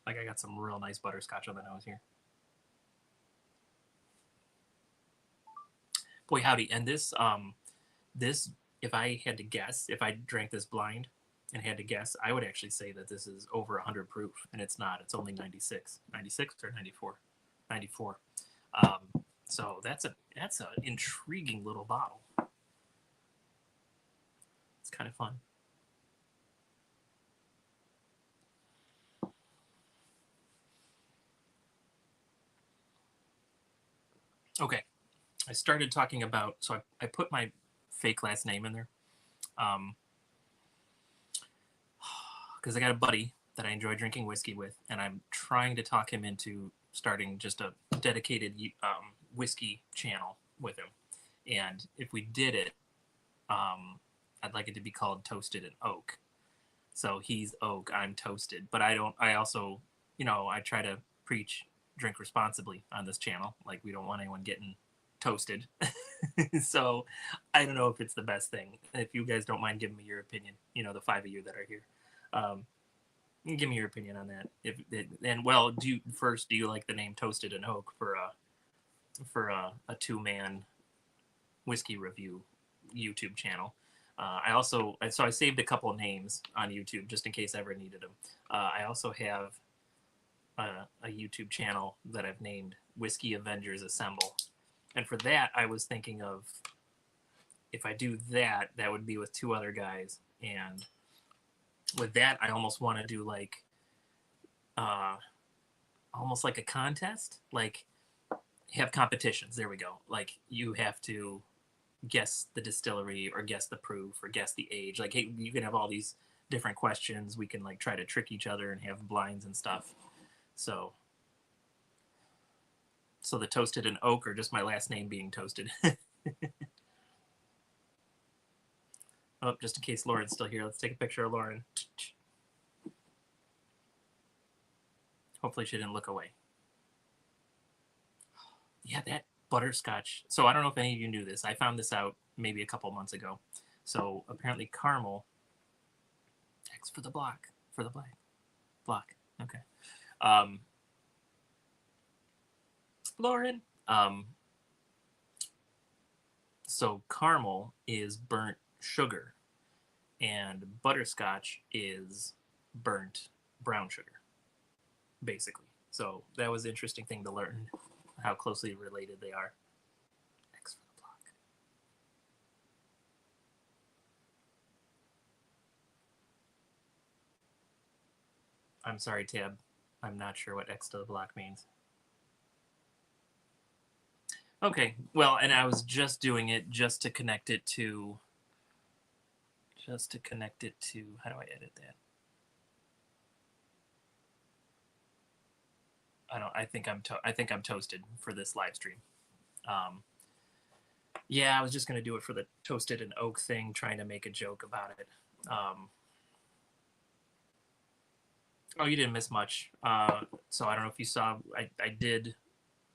Like I got some real nice butterscotch on the nose here. Boy, howdy. And this, if I had to guess, if I drank this blind and had to guess, I would actually say that this is over 100 proof, and it's not. It's only 96. 96 or 94? 94. So that's an intriguing little bottle. It's kind of fun. Okay, I started talking about, so I put my fake last name in there because I got a buddy that I enjoy drinking whiskey with, and I'm trying to talk him into starting just a dedicated whiskey channel with him. And if we did it, I'd like it to be called Toasted and Oak. So he's oak, I'm toasted. But I also, I try to preach drink responsibly on this channel. Like, we don't want anyone getting toasted. So I don't know if it's the best thing. If you guys don't mind giving me your opinion, the 5 of you that are here, give me your opinion on that. Do you like the name Toasted and Oak for a 2-man whiskey review YouTube channel? I saved a couple of names on YouTube just in case I ever needed them. I also have a YouTube channel that I've named Whiskey Avengers Assemble. And for that, I was thinking of, if I do that, that would be with 2 other guys. And with that, I almost want to do like, almost like a contest, like have competitions. There we go. Like, you have to guess the distillery or guess the proof or guess the age. Like, hey, you can have all these different questions. We can like try to trick each other and have blinds and stuff. So So the toasted and oak, or just my last name being toasted. Oh, just in case Lauren's still here, let's take a picture of Lauren. Hopefully she didn't look away. Yeah, that butterscotch. So I don't know if any of you knew this. I found this out maybe a couple months ago. So apparently caramel. X for the block. For the black. Block. Okay. Lauren. So caramel is burnt sugar, and butterscotch is burnt brown sugar, basically. So that was an interesting thing to learn, how closely related they are. X for the block. I'm sorry, Tab. I'm not sure what X to the block means. Okay, well, and I was just doing it just to connect it to, how do I edit that? I think I'm toasted for this live stream. Yeah, I was just gonna do it for the toasted and oak thing, trying to make a joke about it. Oh, you didn't miss much. So I don't know if you saw, I did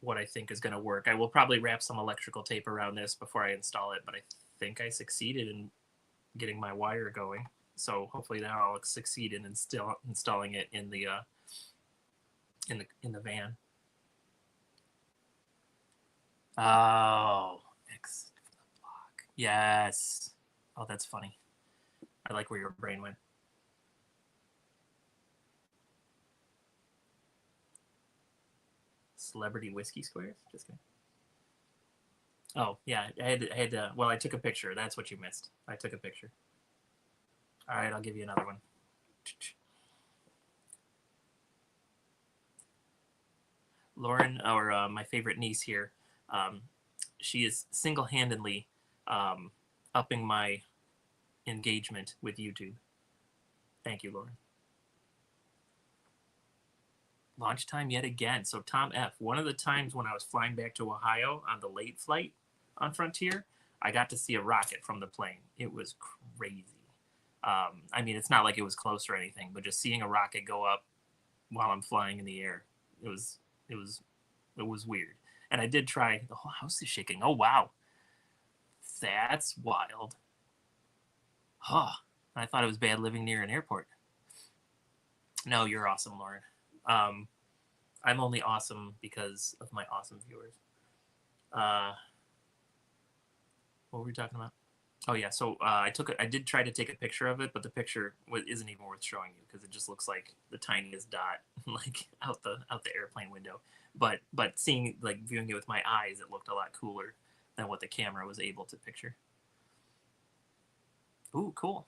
what I think is gonna work. I will probably wrap some electrical tape around this before I install it, but I think I succeeded in getting my wire going. So hopefully now I'll succeed in installing it in the van. Oh, X for the block. Yes. Oh, that's funny. I like where your brain went. Celebrity whiskey squares? Just kidding. Oh, yeah. I had to, well, I took a picture. That's what you missed. I took a picture. All right, I'll give you another one. Lauren, or my favorite niece here, she is single-handedly upping my engagement with YouTube. Thank you, Lauren. Launch time yet again. So Tom F., one of the times when I was flying back to Ohio on the late flight on Frontier, I got to see a rocket from the plane. It was crazy. I mean, it's not like it was close or anything, but just seeing a rocket go up while I'm flying in the air, it was weird. And I did try. The whole house is shaking. Oh wow, that's wild. Huh. I thought it was bad living near an airport. No, you're awesome, Lauren. I'm only awesome because of my awesome viewers. What were we talking about? Oh yeah, so I did try to take a picture of it, but the picture isn't even worth showing you because it just looks like the tiniest dot, like out the airplane window. But seeing, like, viewing it with my eyes, it looked a lot cooler than what the camera was able to picture. Ooh, cool.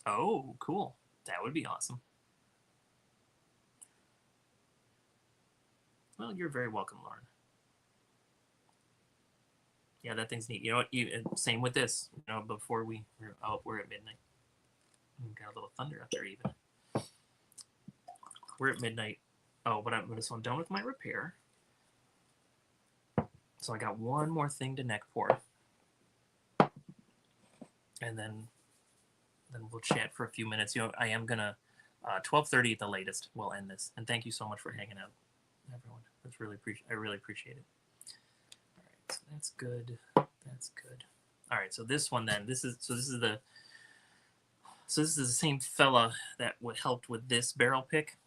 Oh, cool. That would be awesome. Well, you're very welcome, Lauren. Yeah, that thing's neat. You know what? Same with this. You know, before we're at midnight. We've got a little thunder out there even. We're at midnight. Oh, but so I'm done with my repair. So I got one more thing to neck pour, and then we'll chat for a few minutes. You know, I am gonna 12:30 at the latest. We'll end this. And thank you so much for hanging out, everyone. I really appreciate it. All right, so that's good. That's good. All right, so this one then. This is the same fella that helped with this barrel pick,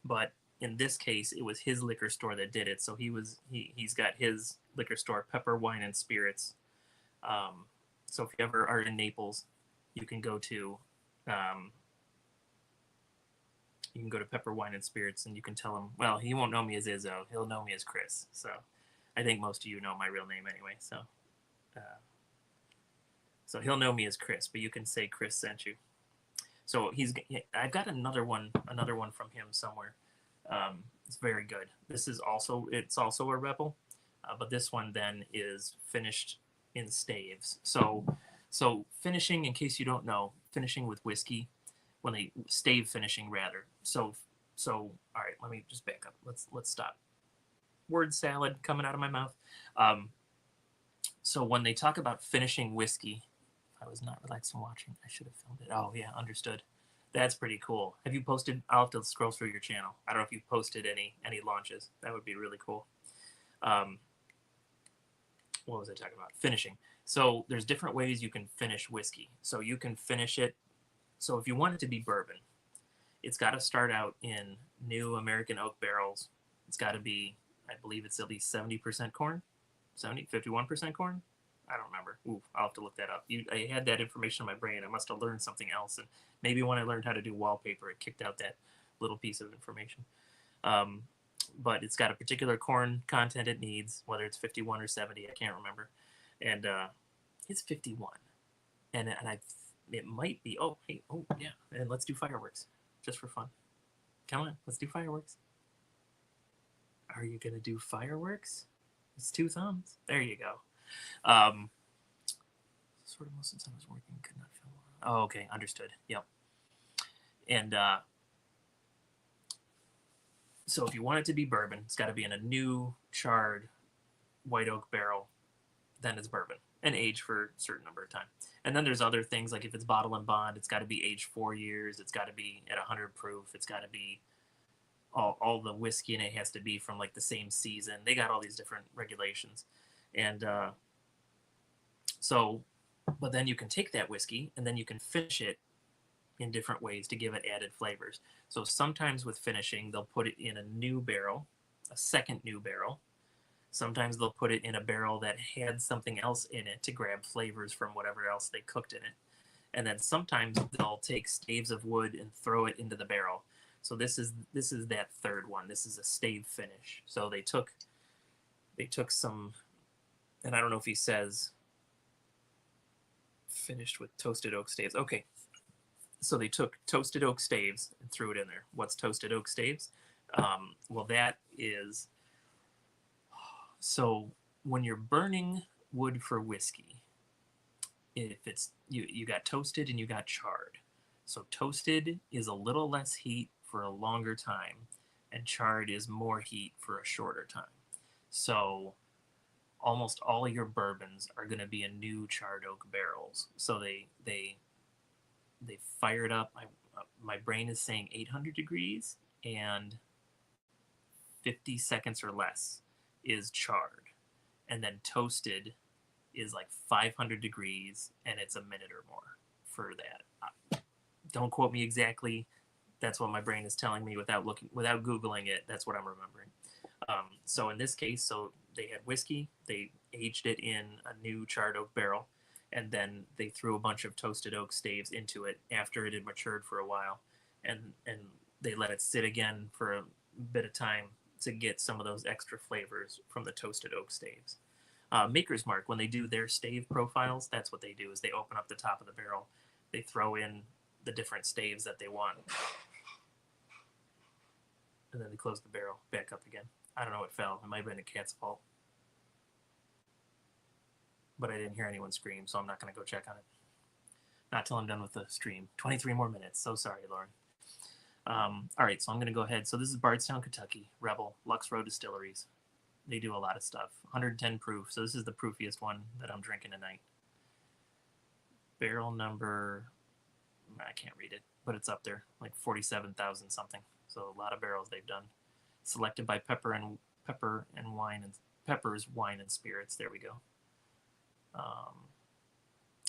but in this case, it was his liquor store that did it. So he's got his liquor store, Pepper Wine and Spirits. So if you ever are in Naples, you can go to Pepper Wine and Spirits, and you can tell him. Well, he won't know me as Izzo. He'll know me as Chris. So I think most of you know my real name anyway. So he'll know me as Chris, but you can say Chris sent you. So I've got another one from him somewhere. It's very good. It's also a Rebel, but this one then is finished in staves. So finishing, in case you don't know, finishing with whiskey, stave finishing rather. So all right, let me just back up. Let's stop. word salad coming out of my mouth. Um, so when they talk about finishing whiskey, I was not relaxed and watching. I should have filmed it. Oh yeah, understood. That's pretty cool. Have you posted? I'll have to scroll through your channel. I don't know if you've posted any launches. That would be really cool. Um, what was I talking about? Finishing. So there's different ways you can finish whiskey. So you can finish it. So if you want it to be bourbon, it's got to start out in new American oak barrels. It's got to be, I believe it's at least 70% corn, 51% corn. I don't remember. Ooh, I'll have to look that up. I had that information in my brain. I must have learned something else. And maybe when I learned how to do wallpaper, it kicked out that little piece of information. Um, but it's got a particular corn content it needs, whether it's 51 or 70, I can't remember. And it's 51. And it might be, oh, hey, oh, yeah. And let's do fireworks just for fun. Come on, let's do fireworks. Are you going to do fireworks? It's 2 thumbs. There you go. Sort of most of the time I was working, could not film. Oh, okay, understood. Yep. And so if you want it to be bourbon, it's got to be in a new charred white oak barrel. Then it's bourbon and aged for a certain number of time. And then there's other things like if it's bottle and bond, it's got to be aged 4 years. It's got to be at 100 proof. It's got to be all the whiskey in it has to be from like the same season. They got all these different regulations, and so, but then you can take that whiskey and then you can finish it in different ways to give it added flavors. So sometimes with finishing, they'll put it in a new barrel, a second new barrel. Sometimes they'll put it in a barrel that had something else in it to grab flavors from whatever else they cooked in it. And then sometimes they'll take staves of wood and throw it into the barrel. So this is that third one. This is a stave finish. So they took some, and I don't know if he says finished with toasted oak staves. Okay, so they took toasted oak staves and threw it in there. What's toasted oak staves? Well, that is, so when you're burning wood for whiskey, if it's you got toasted and you got charred. So toasted is a little less heat for a longer time, and charred is more heat for a shorter time. So almost all of your bourbons are going to be in new charred oak barrels. So they fire it up. My brain is saying 800 degrees, and 50 seconds or less is charred, and then toasted is like 500 degrees, and it's a minute or more for that. Don't quote me exactly. That's what my brain is telling me without Googling it. That's what I'm remembering. So in this case, so they had whiskey, they aged it in a new charred oak barrel, and then they threw a bunch of toasted oak staves into it after it had matured for a while, and they let it sit again for a bit of time to get some of those extra flavors from the toasted oak staves. Maker's Mark, when they do their stave profiles, that's what they do, is they open up the top of the barrel, they throw in the different staves that they want, and then they close the barrel back up again. I don't know what fell. It might have been a cat's fault. But I didn't hear anyone scream, so I'm not going to go check on it. Not till I'm done with the stream. 23 more minutes. So sorry, Lauren. All right, so I'm going to go ahead. So this is Bardstown, Kentucky, Rebel, Lux Row Distilleries. They do a lot of stuff. 110 proof. So this is the proofiest one that I'm drinking tonight. Barrel number, I can't read it, but it's up there, like 47,000 something. So a lot of barrels they've done. Selected by Peppers, Wine and Spirits. There we go.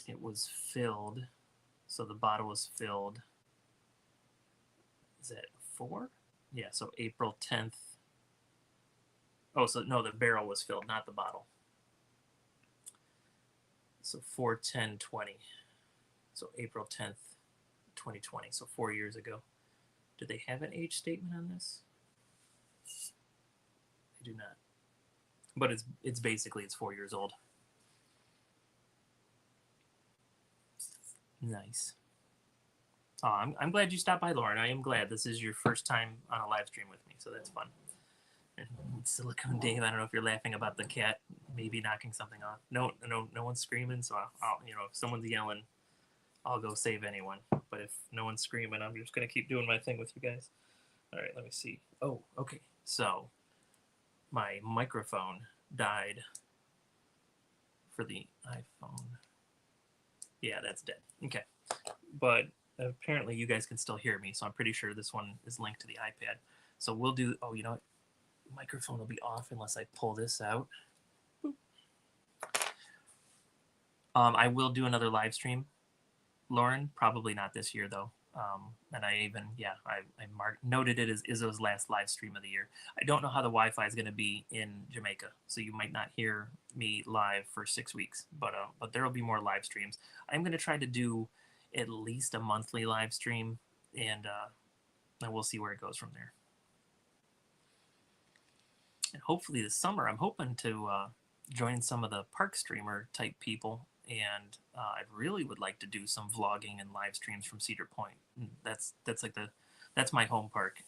It was filled, so the bottle was filled. Is that 4? Yeah, so April 10th. Oh, so no, the barrel was filled, not the bottle. So 4/10/20. So April 10th, 2020. So 4 years ago. Do they have an age statement on this? They do not. But it's basically it's 4 years old. Nice. Oh, I'm glad you stopped by, Lauren. I am glad. This is your first time on a live stream with me, so that's fun. And Silicone Dave, I don't know if you're laughing about the cat maybe knocking something off. No one's screaming, so I'll if someone's yelling, I'll go save anyone. But if no one's screaming, I'm just gonna keep doing my thing with you guys. All right, let me see. Oh, okay. So my microphone died for the iPhone. Yeah, that's dead. Okay. But apparently you guys can still hear me, so I'm pretty sure this one is linked to the iPad. So we'll do, oh, you know what? Microphone will be off unless I pull this out. I will do another live stream, Lauren. Probably not this year, though. And I even, I noted it as Izzo's last live stream of the year. I don't know how the Wi-Fi is going to be in Jamaica, so you might not hear me live for 6 weeks. But there will be more live streams. I'm going to try to do at least a monthly live stream, and we'll see where it goes from there. And hopefully this summer, I'm hoping to join some of the park streamer type people, and I really would like to do some vlogging and live streams from Cedar Point. That's my home park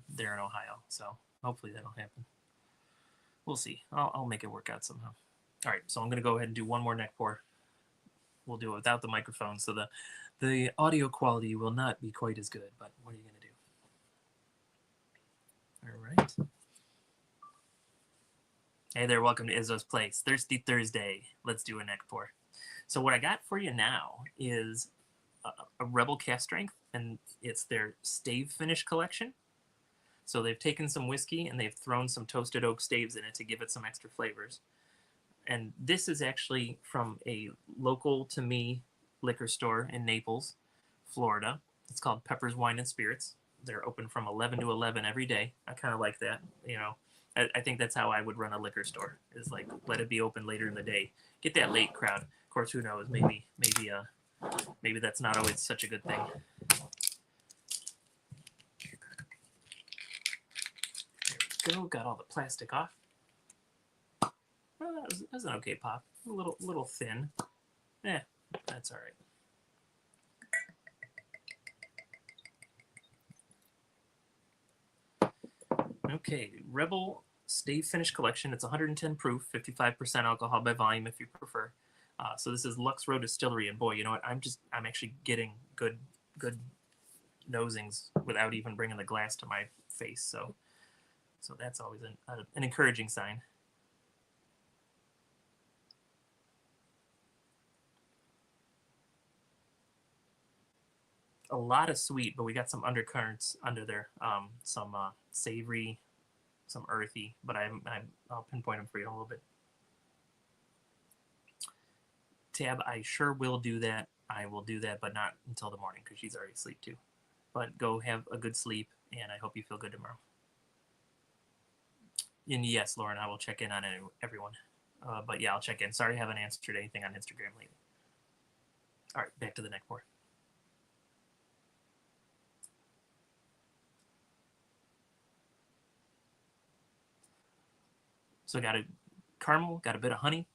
there in Ohio. So hopefully that'll happen. We'll see. I'll make it work out somehow. All right, so I'm gonna go ahead and do one more neck pour. We'll do it without the microphone, so the audio quality will not be quite as good. But what are you gonna do? All right. Hey there, welcome to Izzo's Place. Thirsty Thursday. Let's do a neck pour. So what I got for you now is a Rebel Cast Strength, and it's their stave finish collection. So they've taken some whiskey and they've thrown some toasted oak staves in it to give it some extra flavors. And this is actually from a local to me liquor store in Naples, Florida. It's called Pepper's Wine and Spirits. They're open from 11 to 11 every day. I kind of like that, you know. I think that's how I would run a liquor store, is like let it be open later in the day. Get that late crowd. Of course, who knows? Maybe that's not always such a good thing. There we go. Got all the plastic off. Well, that was an okay pop. A little thin. That's all right. Okay, Rebel Stave Finish Collection. It's 110 proof, 55% alcohol by volume if you prefer. So this is Lux Row Distillery, and boy, you know what? I'm actually getting good nosings without even bringing the glass to my face. So that's always an encouraging sign. A lot of sweet, but we got some undercurrents under there. Some savory, some earthy, but I'll pinpoint them for you in a little bit. Tab, I sure will do that. I will do that, but not until the morning because she's already asleep too. But go have a good sleep, and I hope you feel good tomorrow. And yes, Lauren, I will check in on everyone. But yeah, I'll check in. Sorry I haven't answered anything on Instagram lately. All right, back to the neck pour. So I got a caramel, got a bit of honey,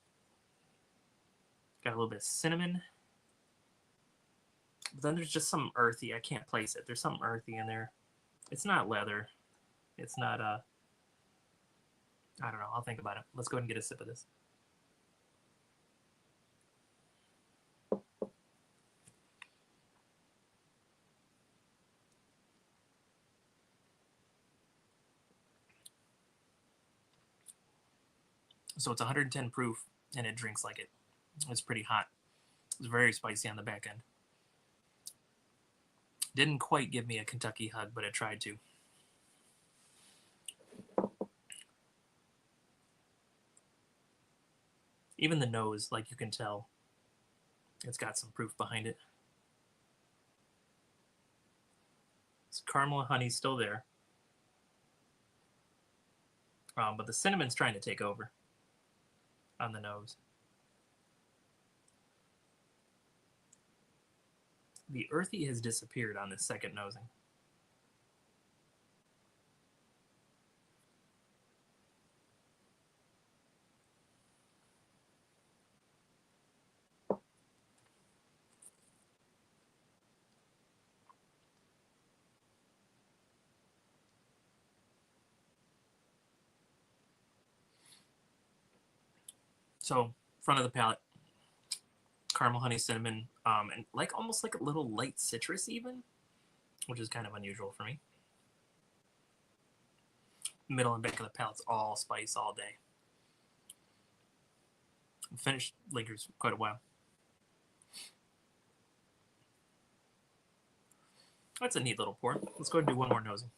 got a little bit of cinnamon. But then there's just some earthy. I can't place it. There's something earthy in there. It's not leather. It's not I don't know. I'll think about it. Let's go ahead and get a sip of this. So it's 110 proof, and it drinks like it. It's pretty hot. It's very spicy on the back end. Didn't quite give me a Kentucky hug, but it tried to. Even the nose, like you can tell, it's got some proof behind it. It's caramel and honey still there. But the cinnamon's trying to take over on the nose. The earthy has disappeared on this second nosing. So, front of the palate, caramel, honey, cinnamon, and almost like a little light citrus even, which is kind of unusual for me. middle and back of the palate's all spice all day. Finish lingers quite a while. That's a neat little pour. Let's go ahead and do one more nosing.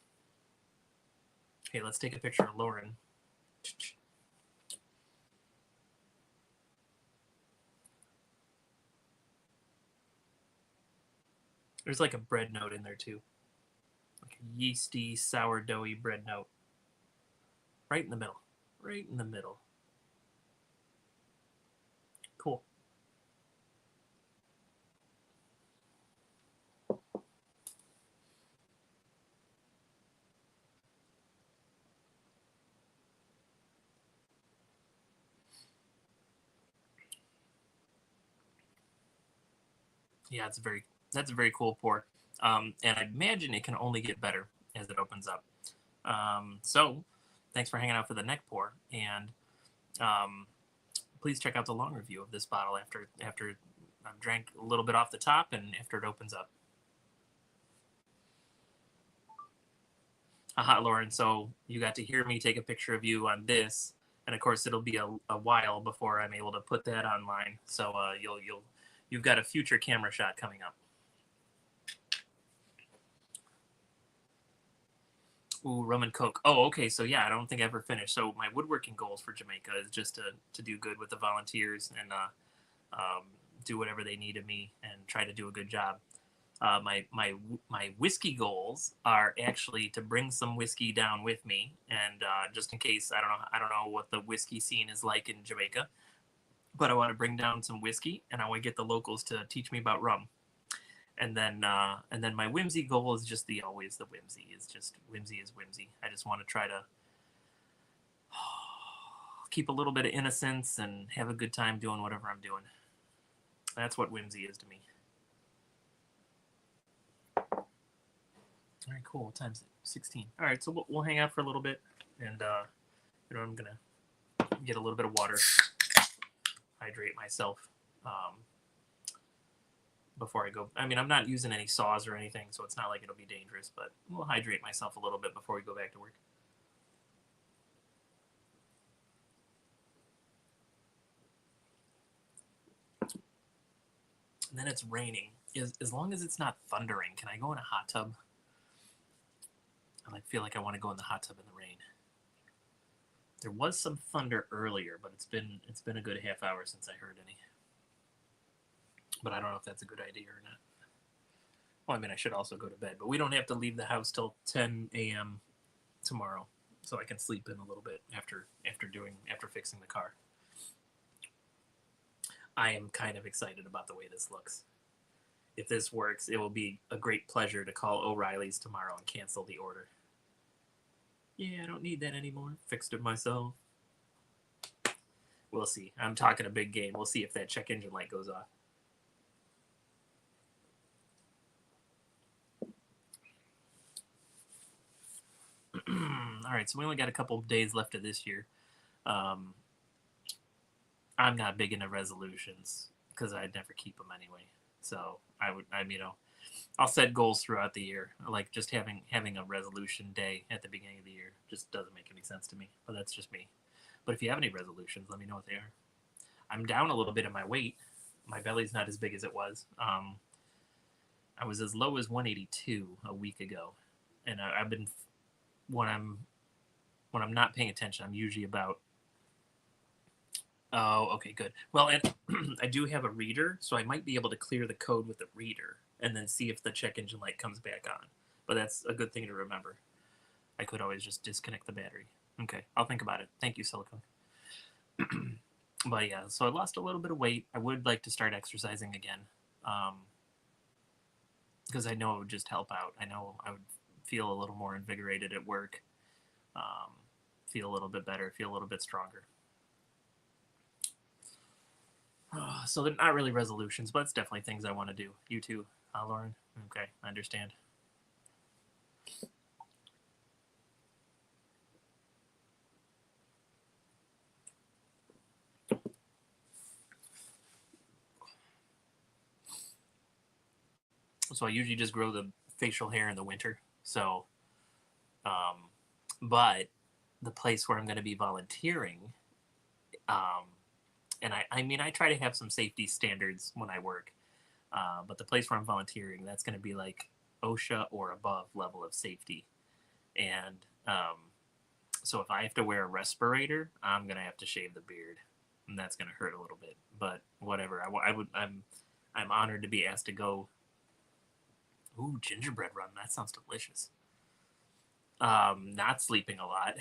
Okay, let's take a picture of Lauren. There's like a bread note in there too. Like a yeasty, sourdoughy bread note. Right in the middle. Right in the middle. Cool. Yeah, that's a very cool pour. And I imagine it can only get better as it opens up. So thanks for hanging out for the neck pour, and please check out the long review of this bottle after I've drank a little bit off the top and after it opens up. Aha, Lauren, so you got to hear me take a picture of you on this, and of course it'll be a while before I'm able to put that online. So you've got a future camera shot coming up. Ooh, rum and coke. Oh, okay. So yeah, I don't think I ever finished. So my woodworking goals for Jamaica is just to do good with the volunteers and do whatever they need of me and try to do a good job. My whiskey goals are actually to bring some whiskey down with me, and just in case I don't know what the whiskey scene is like in Jamaica, but I want to bring down some whiskey, and I want to get the locals to teach me about rum. And then my whimsy goal is just always the whimsy. Is just whimsy is whimsy. I just want to try to keep a little bit of innocence and have a good time doing whatever I'm doing. That's what whimsy is to me. All right, cool. What time's it? 16. All right, so we'll hang out for a little bit, and I'm gonna get a little bit of water, hydrate myself. Before I go. I mean, I'm not using any saws or anything, so it's not like it'll be dangerous, but we'll hydrate myself a little bit before we go back to work. And then it's raining. As long as it's not thundering, can I go in a hot tub? I feel like I want to go in the hot tub in the rain. There was some thunder earlier, but it's been a good half hour since I heard any. But I don't know if that's a good idea or not. Well, I mean, I should also go to bed, but we don't have to leave the house till 10 a.m. tomorrow, so I can sleep in a little bit after fixing the car. I am kind of excited about the way this looks. If this works, it will be a great pleasure to call O'Reilly's tomorrow and cancel the order. Yeah, I don't need that anymore. Fixed it myself. We'll see. I'm talking a big game. We'll see if that check engine light goes off. All right, so we only got a couple of days left of this year. I'm not big into resolutions because I'd never keep them anyway. So I'll set goals throughout the year. Like just having a resolution day at the beginning of the year just doesn't make any sense to me. But that's just me. But if you have any resolutions, let me know what they are. I'm down a little bit in my weight. My belly's not as big as it was. I was as low as 182 a week ago, and I've been when I'm not paying attention, I'm usually about. Oh, okay, good. Well, and I do have a reader, so I might be able to clear the code with the reader and then see if the check engine light comes back on. But that's a good thing to remember. I could always just disconnect the battery. Okay, I'll think about it. Thank you, Silicone. But yeah, so I lost a little bit of weight. I would like to start exercising again, because I know it would just help out. I know I would feel a little more invigorated at work, feel a little bit better, feel a little bit stronger. So they're not really resolutions, but it's definitely things I want to do. You too, Lauren? Okay, I understand. So I usually just grow the facial hair in the winter. So, but the place where I'm going to be volunteering, um, and I mean, I try to have some safety standards when I work, but the place where I'm volunteering, that's going to be like OSHA or above level of safety. And so if I have to wear a respirator, I'm going to have to shave the beard, and that's going to hurt a little bit. But whatever, I'm honored to be asked to go. Ooh, gingerbread run. That sounds delicious. Not sleeping a lot.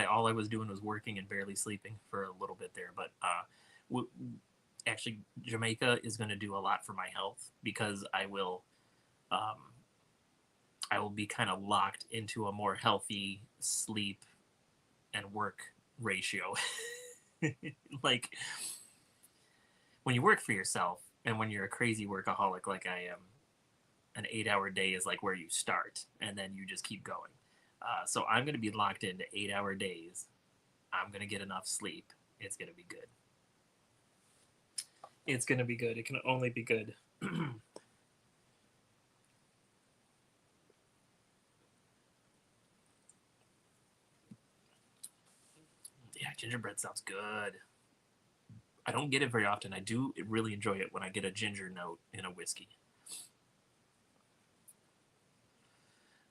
All I was doing was working and barely sleeping for a little bit there. But w- actually, Jamaica is going to do a lot for my health because um, I will be kind of locked into a more healthy sleep and work ratio. Like when you work for yourself and when you're a crazy workaholic like I am, an 8 hour day is like where you start and then you just keep going. So I'm going to be locked into 8 hour days. I'm going to get enough sleep. It's going to be good. It's going to be good. It can only be good. Yeah, gingerbread sounds good. I don't get it very often. I do really enjoy it when I get a ginger note in a whiskey.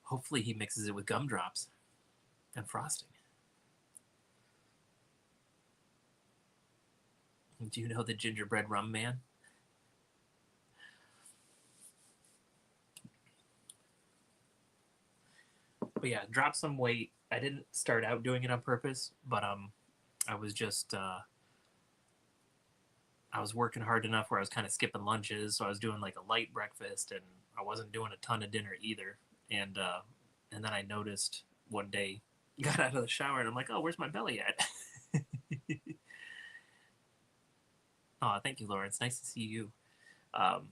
Hopefully, he mixes it with gumdrops and frosting. Do you know the gingerbread rum man? But yeah, drop some weight. I didn't start out doing it on purpose, but I was just I was working hard enough where I was kind of skipping lunches, so I was doing like a light breakfast, and I wasn't doing a ton of dinner either. And then I noticed one day, got out of the shower, and I'm like, oh, where's my belly at? Oh, thank you, Laura. It's nice to see you. Um,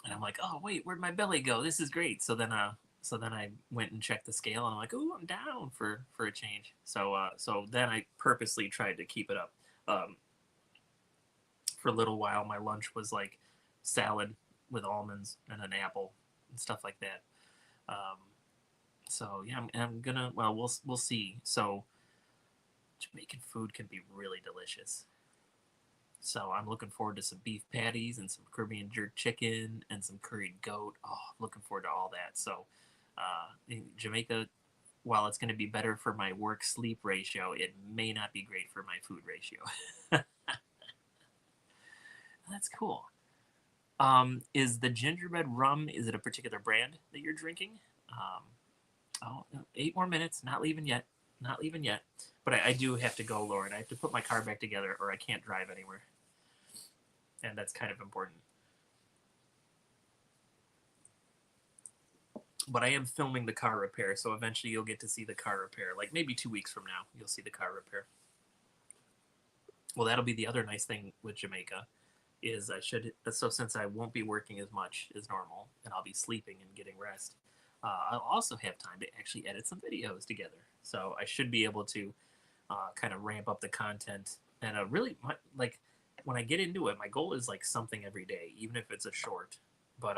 and I'm like, oh wait, where'd my belly go? This is great. So then I went and checked the scale, and I'm like, oh, I'm down for a change. So then I purposely tried to keep it up. Um, for a little while, my lunch was like salad with almonds and an apple and stuff like that. Um, so yeah, I'm gonna. Well, we'll see. So Jamaican food can be really delicious. So I'm looking forward to some beef patties and some Caribbean jerk chicken and some curried goat. Oh, looking forward to all that. So in Jamaica, while it's going to be better for my work sleep ratio, it may not be great for my food ratio. That's cool. Is the gingerbread rum? Is it a particular brand that you're drinking? Um, oh, no, 8 more minutes. Not leaving yet. Not leaving yet. But I do have to go, Lauren. I have to put my car back together, or I can't drive anywhere, and that's kind of important. But I am filming the car repair, so eventually you'll get to see the car repair. Like maybe 2 weeks from now, you'll see the car repair. Well, that'll be the other nice thing with Jamaica is I should so since I won't be working as much as normal and I'll be sleeping and getting rest. I'll also have time to actually edit some videos together, so I should be able to kind of ramp up the content and really like when I get into it, my goal is like something every day, even if it's a short. But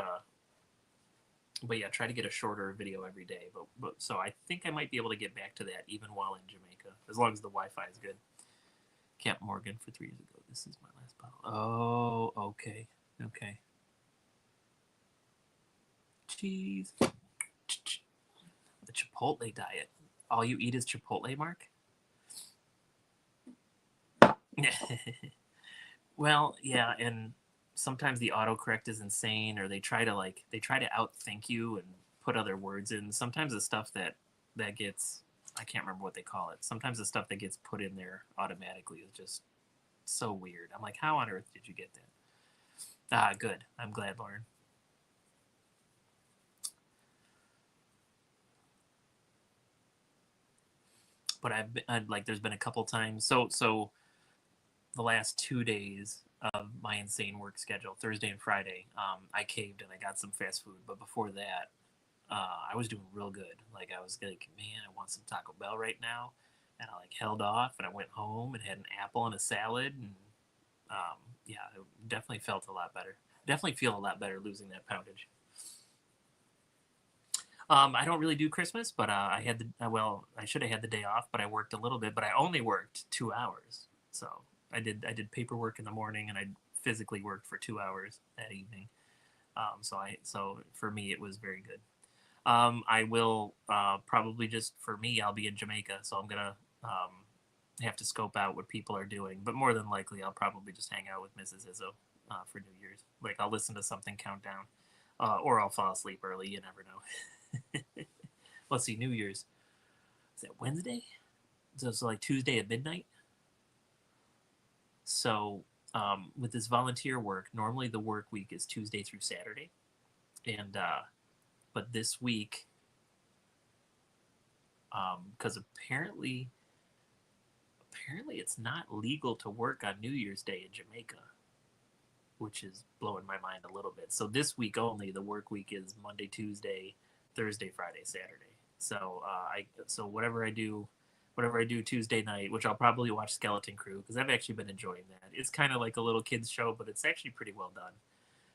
but yeah, try to get a shorter video every day. But so I think I might be able to get back to that even while in Jamaica, as long as the Wi-Fi is good. Camp Morgan for 3 years ago. This is my last bottle. Oh, okay, okay. Cheese. The Chipotle diet. All you eat is Chipotle, Mark? Well, yeah, and sometimes the autocorrect is insane, or they try to outthink you and put other words in. Sometimes the stuff that gets I can't remember what they call it. Sometimes the stuff that gets put in there automatically is just so weird. I'm like, how on earth did you get that? Ah, good. I'm glad, Lauren. But I've like, there's been a couple times. So the last 2 days of my insane work schedule, Thursday and Friday, I caved and I got some fast food. But before that, I was doing real good. Like I was like, man, I want some Taco Bell right now, and I like held off and I went home and had an apple and a salad, and yeah, it definitely felt a lot better. Definitely feel a lot better losing that poundage. I don't really do Christmas, but I had well, I should have had the day off, but I worked a little bit, but I only worked 2 hours. So I did paperwork in the morning, and I physically worked for 2 hours that evening. So for me, it was very good. I will probably just for me, I'll be in Jamaica, so I'm gonna have to scope out what people are doing. But more than likely, I'll probably just hang out with Mrs. Izzo for New Year's. Like I'll listen to something countdown, or I'll fall asleep early. You never know. Let's see, New Year's. Is that Wednesday? So it's like Tuesday at midnight. So with this volunteer work, normally the work week is Tuesday through Saturday, and but this week, because apparently it's not legal to work on New Year's Day in Jamaica, which is blowing my mind a little bit. So this week only, the work week is Monday, Tuesday, Thursday, Friday, Saturday. So whatever I do Tuesday night, which I'll probably watch Skeleton Crew because I've actually been enjoying that. It's kind of like a little kids show, but it's actually pretty well done.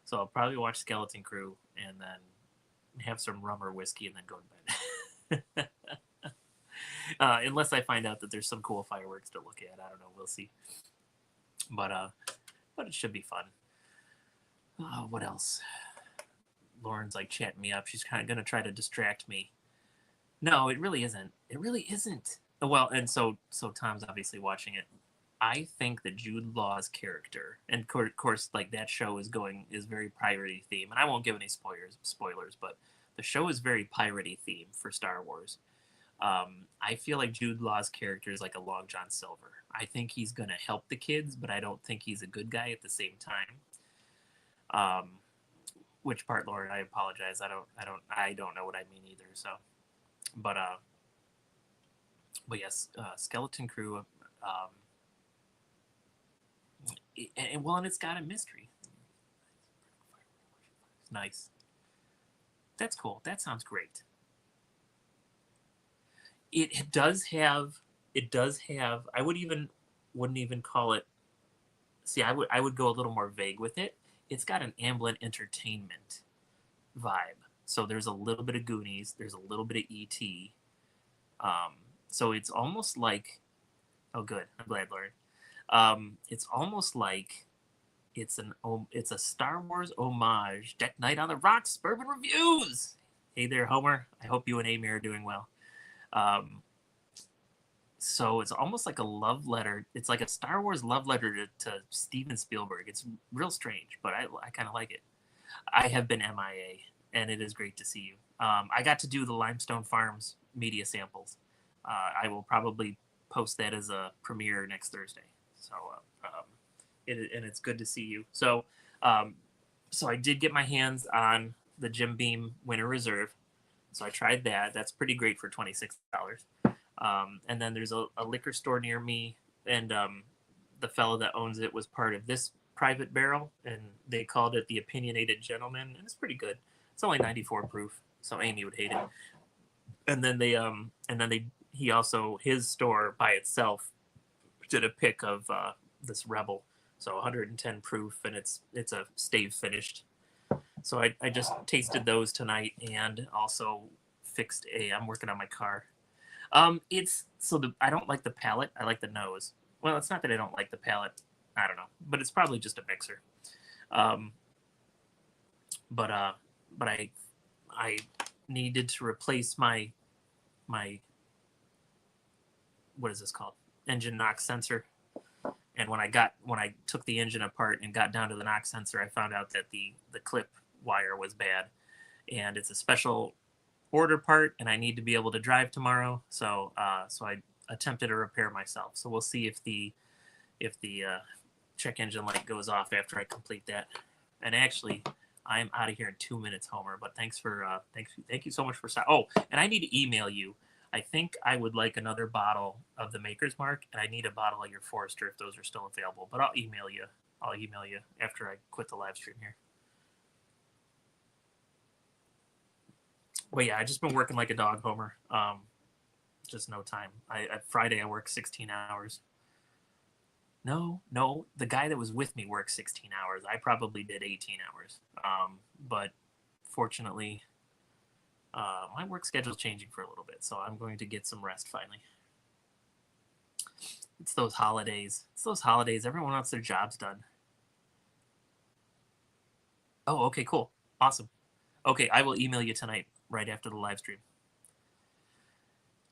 So I'll probably watch Skeleton Crew and then have some rum or whiskey and then go to bed. Unless I find out that there's some cool fireworks to look at. I don't know. We'll see. But it should be fun. What else? Lauren's like chatting me up. She's kind of gonna try to distract me. No, it really isn't. It really isn't. Well, and so Tom's obviously watching it. I think that Jude Law's character, and of course, like that show is very piratey theme, and I won't give any spoilers, but the show is very piratey theme for Star Wars. I feel like Jude Law's character is like a Long John Silver. I think he's gonna help the kids, but I don't think he's a good guy at the same time. Which part, Lauren? I apologize. I don't know what I mean either. So, but yes, Skeleton Crew. And it's got a mystery. Nice. That's cool. That sounds great. It does have. It does have. Wouldn't even call it. See, I would go a little more vague with it. It's got an Amblin Entertainment vibe. So there's a little bit of Goonies. There's a little bit of E.T. So it's almost like. Oh, good. I'm glad, Lauren. It's almost like it's a Star Wars homage. Deck Night on the Rocks, Bourbon Reviews. Hey there, Homer. I hope you and Amy are doing well. So it's almost like a love letter. It's like a Star Wars love letter to Steven Spielberg. It's real strange, but I kind of like it. I have been MIA, and it is great to see you. I got to do the Limestone Farms media samples. I will probably post that as a premiere next Thursday. So, and it's good to see you. So, so I did get my hands on the Jim Beam Winter Reserve. So I tried that. That's pretty great for $26. And then there's a liquor store near me, and the fellow that owns it was part of this private barrel, and they called it the Opinionated Gentleman, and it's pretty good. It's only 94 proof, so Amy would hate it. And then he also, his store by itself did a pick of this Rebel, so 110 proof, and it's a stave finished. So I just tasted those tonight, and also I'm working on my car. I don't like the palate. I like the nose. Well, it's not that I don't like the palate. I don't know, but it's probably just a mixer. But I needed to replace my what is this called? Engine knock sensor. And when I took the engine apart and got down to the knock sensor, I found out that the clip wire was bad, and it's a special order part, and I need to be able to drive tomorrow. So so I attempted a repair myself. So we'll see if the check engine light goes off after I complete that. And actually, I'm out of here in 2 minutes, Homer. But thank you so much for and I need to email you. I think I would like another bottle of the Maker's Mark, and I need a bottle of your Forester if those are still available. But I'll email you. I'll email you after I quit the live stream here. But yeah, I've just been working like a dog, Homer. Just no time. Friday I worked 16 hours. No, the guy that was with me worked 16 hours. I probably did 18 hours. But fortunately, My work schedule's changing for a little bit, so I'm going to get some rest finally. It's those holidays. It's those holidays. Everyone wants their jobs done. Oh, okay, cool. Awesome. Okay, I will email you tonight right after the live stream.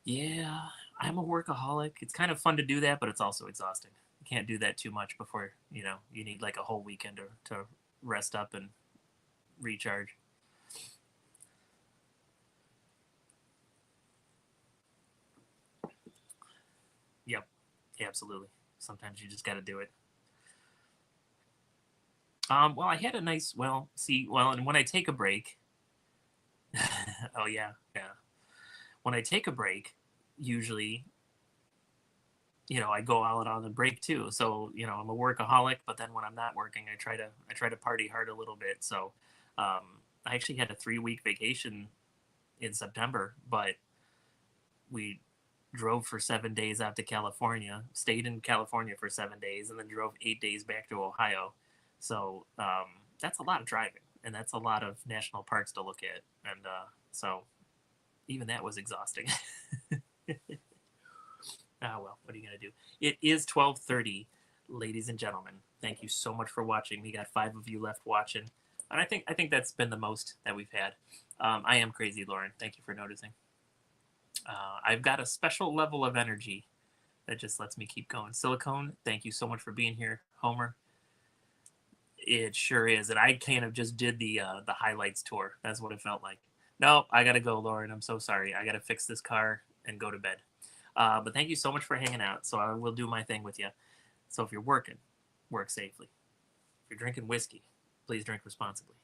Yeah, I'm a workaholic. It's kind of fun to do that, but it's also exhausting. You can't do that too much before, you need like a whole weekend to rest up and recharge. Yep, absolutely. Sometimes you just got to do it. Well, I had a nice, and when I take a break, oh yeah, yeah. When I take a break, usually, I go out on the break too. So, I'm a workaholic, but then when I'm not working, I try to party hard a little bit. So, I actually had a 3-week vacation in September, but we drove for 7 days out to California, stayed in California for 7 days, and then drove 8 days back to Ohio. So that's a lot of driving, and that's a lot of national parks to look at, and so even that was exhausting. Ah, well, what are you gonna do? It is 12:30, ladies and gentlemen. Thank you so much for watching. We got 5 of you left watching, and I think that's been the most that we've had. I am crazy, Lauren. Thank you for noticing. I've got a special level of energy that just lets me keep going. Silicone, thank you so much for being here. Homer, it sure is. And I kind of just did the highlights tour. That's what it felt like. No, I gotta go, Lauren. I'm so sorry. I gotta fix this car and go to bed. But thank you so much for hanging out. So I will do my thing with you. So if you're working, work safely. If you're drinking whiskey, please drink responsibly.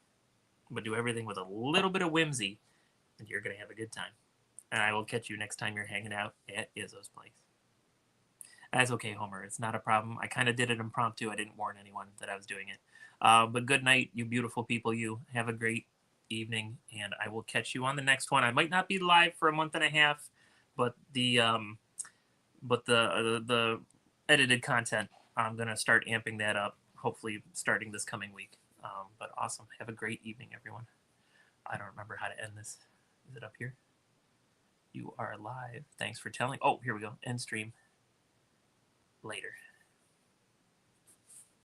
But do everything with a little bit of whimsy, and you're gonna have a good time. And I will catch you next time you're hanging out at Izzo's place. That's okay, Homer. It's not a problem. I kind of did it impromptu. I didn't warn anyone that I was doing it. But good night, you beautiful people. You have a great evening, and I will catch you on the next one. I might not be live for a month and a half, but the edited content, I'm gonna start amping that up. Hopefully, starting this coming week. But awesome. Have a great evening, everyone. I don't remember how to end this. Is it up here? You are live. Thanks for telling. Oh, here we go. End stream. Later.